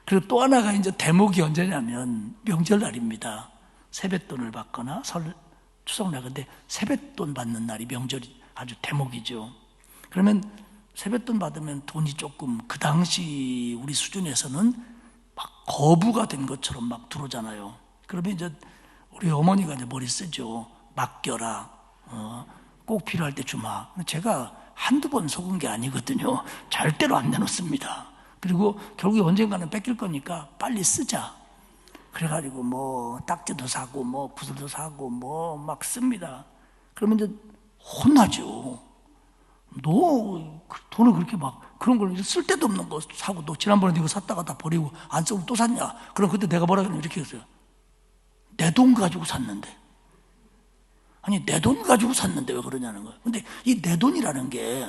그리고 또 하나가 이제 대목이 언제냐면 명절날입니다. 세뱃돈을 받거나 추석날, 근데 세뱃돈 받는 날이 명절이 아주 대목이죠. 그러면 세뱃돈 받으면 돈이 조금 그 당시 우리 수준에서는 막 거부가 된 것처럼 막 들어오잖아요. 그러면 이제 우리 어머니가 이제 머리 쓰죠. 맡겨라. 꼭 필요할 때 주마. 제가 한두 번 속은 게 아니거든요. 절대로 안 내놓습니다. 그리고 결국에 언젠가는 뺏길 거니까 빨리 쓰자. 그래가지고 뭐 딱지도 사고 뭐 구슬도 사고 뭐 막 씁니다. 그러면 이제 혼나죠. 너 돈을 그렇게 막 그런 걸 쓸데도 없는 거 사고, 너 지난번에 이거 샀다가 다 버리고 안 쓰고 또 샀냐? 그럼 그때 내가 뭐라 그러냐면 이렇게 했어요. 내 돈 가지고 샀는데. 아니, 내 돈 가지고 샀는데 왜 그러냐는 거예요. 근데 이 내 돈이라는 게,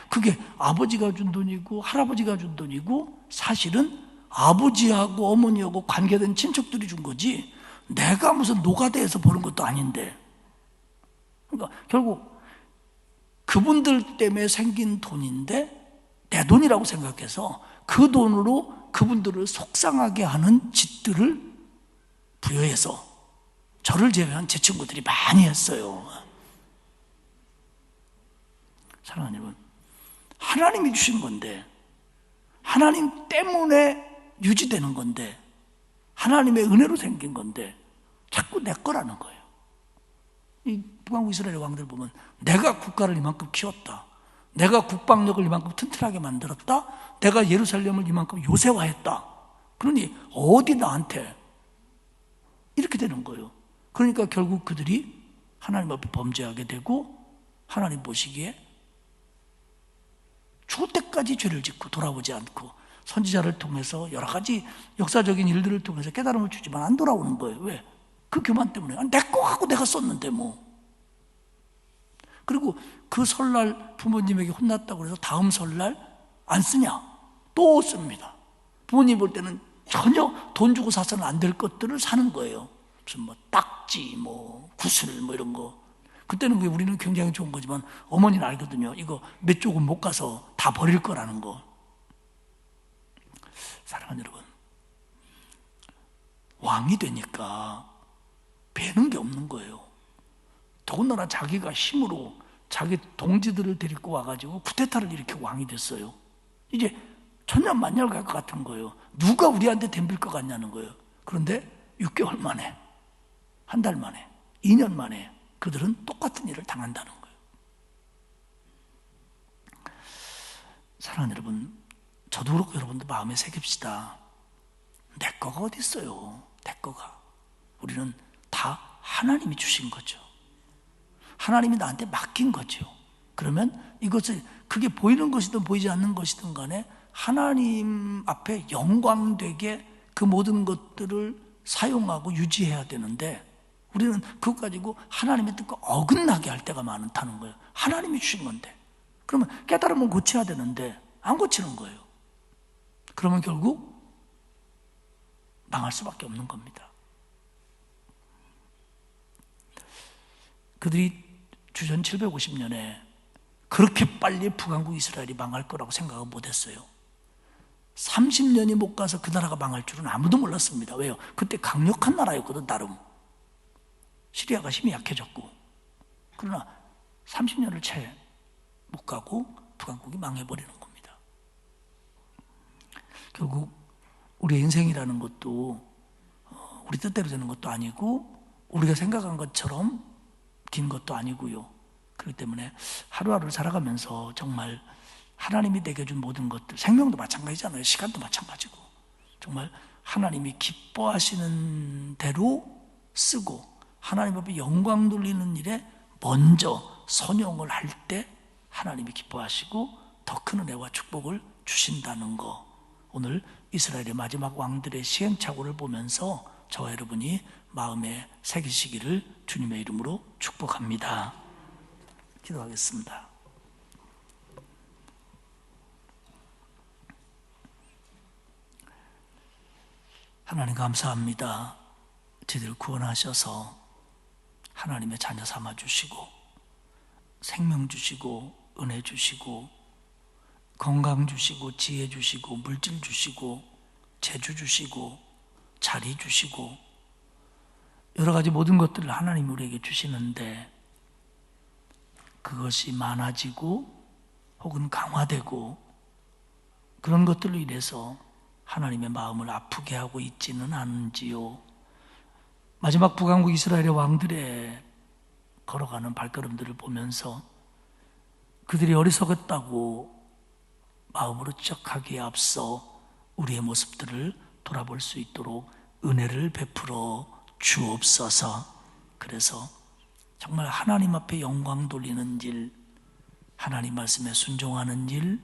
그게 아버지가 준 돈이고 할아버지가 준 돈이고 사실은 아버지하고 어머니하고 관계된 친척들이 준 거지 내가 무슨 노가다에서 버는 것도 아닌데. 그러니까 결국 그분들 때문에 생긴 돈인데 내 돈이라고 생각해서 그 돈으로 그분들을 속상하게 하는 짓들을 부여해서 저를 제외한 제 친구들이 많이 했어요. 사랑하는 여러분, 하나님이 주신 건데, 하나님 때문에 유지되는 건데, 하나님의 은혜로 생긴 건데 자꾸 내 거라는 거예요. 이 북왕국 이스라엘 왕들 보면 내가 국가를 이만큼 키웠다, 내가 국방력을 이만큼 튼튼하게 만들었다, 내가 예루살렘을 이만큼 요새화했다. 그러니 어디 나한테 이렇게 되는 거예요. 그러니까 결국 그들이 하나님 앞에 범죄하게 되고 하나님 보시기에 죽을 때까지 죄를 짓고 돌아오지 않고 선지자를 통해서 여러 가지 역사적인 일들을 통해서 깨달음을 주지만 안 돌아오는 거예요. 왜? 그 교만 때문에. 내 거 갖고 내가 썼는데 뭐. 그리고 그 설날 부모님에게 혼났다고 해서 다음 설날 안 쓰냐? 또 씁니다. 부모님 볼 때는 전혀 돈 주고 사서는 안 될 것들을 사는 거예요. 무슨 뭐 딱지, 뭐 구슬, 뭐 이런 거. 그때는 우리는 굉장히 좋은 거지만 어머니는 알거든요. 이거 몇 조금 못 가서 다 버릴 거라는 거. 사랑하는 여러분, 왕이 되니까 배는 게 없는 거예요. 더군다나 자기가 힘으로 자기 동지들을 데리고 와가지고 쿠데타를 일으켜 왕이 됐어요. 이제 천년만년 갈 것 같은 거예요. 누가 우리한테 덤빌 것 같냐는 거예요. 그런데 6개월 만에, 한 달 만에, 2년 만에 그들은 똑같은 일을 당한다는 거예요. 사랑하는 여러분, 저도 그렇고 여러분도 마음에 새깁시다. 내 거가 어디 있어요? 내 거가. 우리는 다 하나님이 주신 거죠. 하나님이 나한테 맡긴 거죠. 그러면 이것을, 그게 보이는 것이든 보이지 않는 것이든 간에 하나님 앞에 영광되게 그 모든 것들을 사용하고 유지해야 되는데 우리는 그것 가지고 하나님의 뜻과 어긋나게 할 때가 많다는 거예요. 하나님이 주신 건데. 그러면 깨달으면 고쳐야 되는데 안 고치는 거예요. 그러면 결국 망할 수밖에 없는 겁니다. 그들이 주전 750년에 그렇게 빨리 북왕국 이스라엘이 망할 거라고 생각은 못했어요. 30년이 못 가서 그 나라가 망할 줄은 아무도 몰랐습니다. 왜요? 그때 강력한 나라였거든, 나름. 시리아가 힘이 약해졌고. 그러나 30년을 채 못 가고 북왕국이 망해버리는 겁니다. 결국 우리의 인생이라는 것도 우리 뜻대로 되는 것도 아니고 우리가 생각한 것처럼 긴 것도 아니고요. 그렇기 때문에 하루하루를 살아가면서 정말 하나님이 내게 준 모든 것들, 생명도 마찬가지잖아요. 시간도 마찬가지고 정말 하나님이 기뻐하시는 대로 쓰고 하나님 앞에 영광 돌리는 일에 먼저 선용을 할 때 하나님이 기뻐하시고 더 큰 은혜와 축복을 주신다는 거, 오늘 이스라엘의 마지막 왕들의 시행착오를 보면서 저와 여러분이 마음에 새기시기를 주님의 이름으로 축복합니다. 기도하겠습니다. 하나님 감사합니다. 저희들 구원하셔서 하나님의 자녀 삼아주시고 생명 주시고 은혜 주시고 건강 주시고 지혜 주시고 물질 주시고 재주 주시고 자리 주시고 여러 가지 모든 것들을 하나님 우리에게 주시는데 그것이 많아지고 혹은 강화되고 그런 것들로 인해서 하나님의 마음을 아프게 하고 있지는 않은지요. 마지막 북왕국 이스라엘의 왕들의 걸어가는 발걸음들을 보면서 그들이 어리석었다고 마음으로 지적하기에 앞서 우리의 모습들을 돌아볼 수 있도록 은혜를 베풀어 주옵소서. 그래서 정말 하나님 앞에 영광 돌리는 일, 하나님 말씀에 순종하는 일,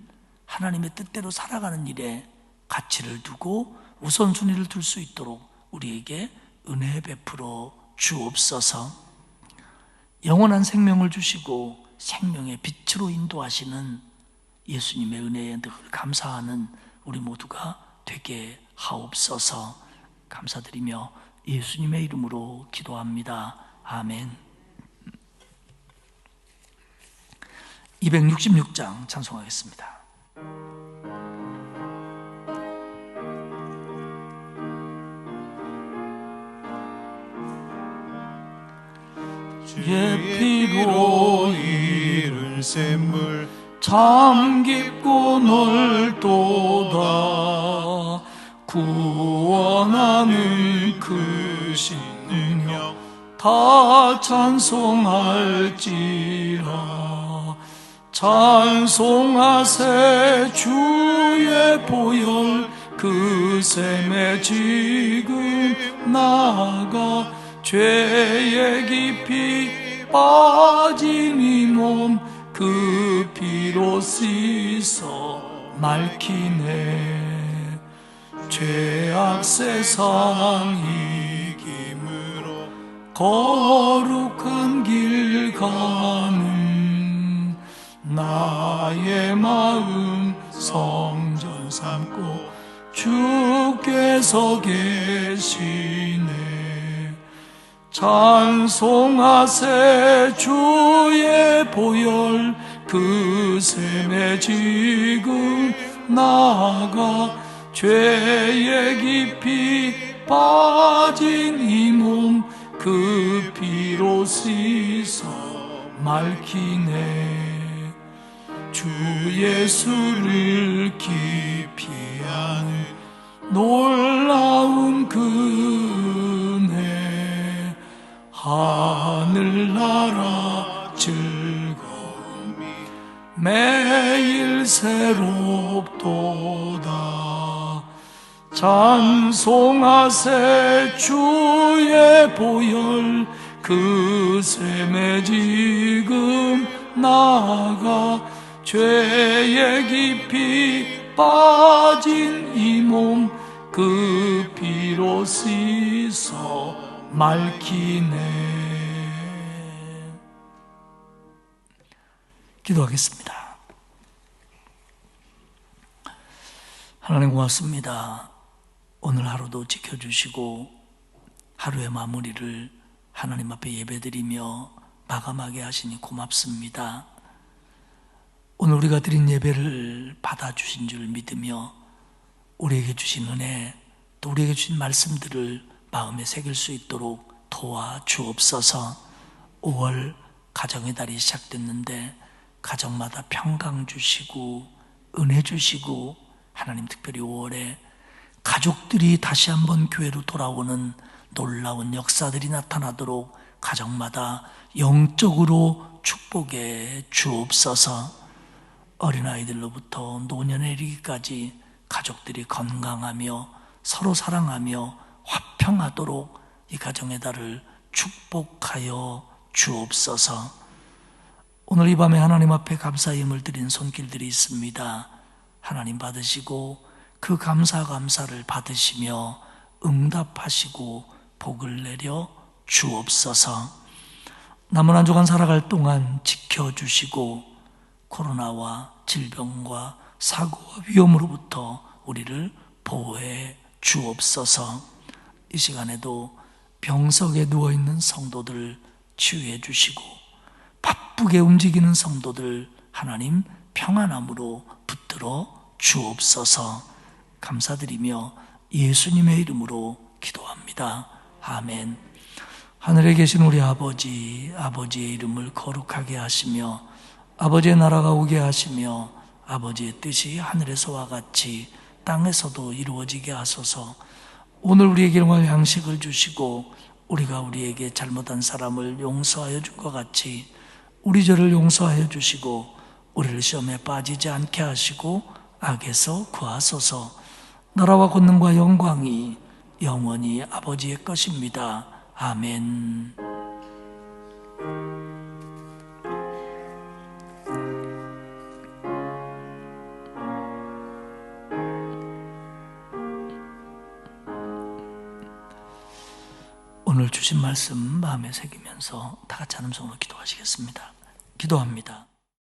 하나님의 뜻대로 살아가는 일에 가치를 두고 우선순위를 둘 수 있도록 우리에게 은혜 베풀어 주옵소서. 영원한 생명을 주시고 생명의 빛으로 인도하시는 예수님의 은혜에 늘 감사하는 우리 모두가 되게 하옵소서. 감사드리며 예수님의 이름으로 기도합니다. 아멘. 266장 찬송하겠습니다. 주의 피로 이룬 샘물 참 깊고 넓도다. 구원하는 크신 능력 다 찬송할지라. 찬송하세 주의 보혈 그 샘에 지금 나아가 죄에 깊이 빠진 이 몸 그 피로 씻어 맑히네. 죄악 세상 이김으로 거룩한 길 가는 나의 마음 성전 삼고 주께서 계시네. 찬송하세 주의 보혈 그 샘에 지금 나아가 죄에 깊이 빠진 이 몸 그 피로 씻어 맑히네. 주 예수를 깊이 아는 놀라운 그 은혜 하늘나라 즐거움이 매일 새롭도다. 찬송하세 주의 보혈 그 샘에 지금 나아가 죄에 깊이 빠진 이 몸 그 피로 씻어 맑히네. 기도하겠습니다. 하나님 고맙습니다. 오늘 하루도 지켜주시고 하루의 마무리를 하나님 앞에 예배드리며 마감하게 하시니 고맙습니다. 오늘 우리가 드린 예배를 받아주신 줄 믿으며 우리에게 주신 은혜, 또 우리에게 주신 말씀들을 마음에 새길 수 있도록 도와주옵소서. 5월 가정의 달이 시작됐는데 가정마다 평강 주시고 은혜 주시고, 하나님 특별히 5월에 가족들이 다시 한번 교회로 돌아오는 놀라운 역사들이 나타나도록 가정마다 영적으로 축복해 주옵소서. 어린아이들로부터 노년에 이르기까지 가족들이 건강하며 서로 사랑하며 화평하도록 이 가정의 달을 축복하여 주옵소서. 오늘 이 밤에 하나님 앞에 감사의 힘을 드린 손길들이 있습니다. 하나님 받으시고 그 감사를 받으시며 응답하시고 복을 내려 주옵소서. 남은 한 주간 살아갈 동안 지켜주시고 코로나와 질병과 사고와 위험으로부터 우리를 보호해 주옵소서. 이 시간에도 병석에 누워있는 성도들 치유해 주시고 바쁘게 움직이는 성도들 하나님 평안함으로 붙들어 주옵소서. 감사드리며 예수님의 이름으로 기도합니다. 아멘. 하늘에 계신 우리 아버지, 아버지의 이름을 거룩하게 하시며 아버지의 나라가 오게 하시며 아버지의 뜻이 하늘에서와 같이 땅에서도 이루어지게 하소서. 오늘 우리에게 일용할 양식을 주시고 우리가 우리에게 잘못한 사람을 용서하여 준 것 같이 우리 죄를 용서하여 주시고 우리를 시험에 빠지지 않게 하시고 악에서 구하소서. 나라와 권능과 영광이 영원히 아버지의 것입니다. 아멘. 오늘 주신 말씀 마음에 새기면서 다 같이 한 음성으로 기도하시겠습니다. 기도합니다.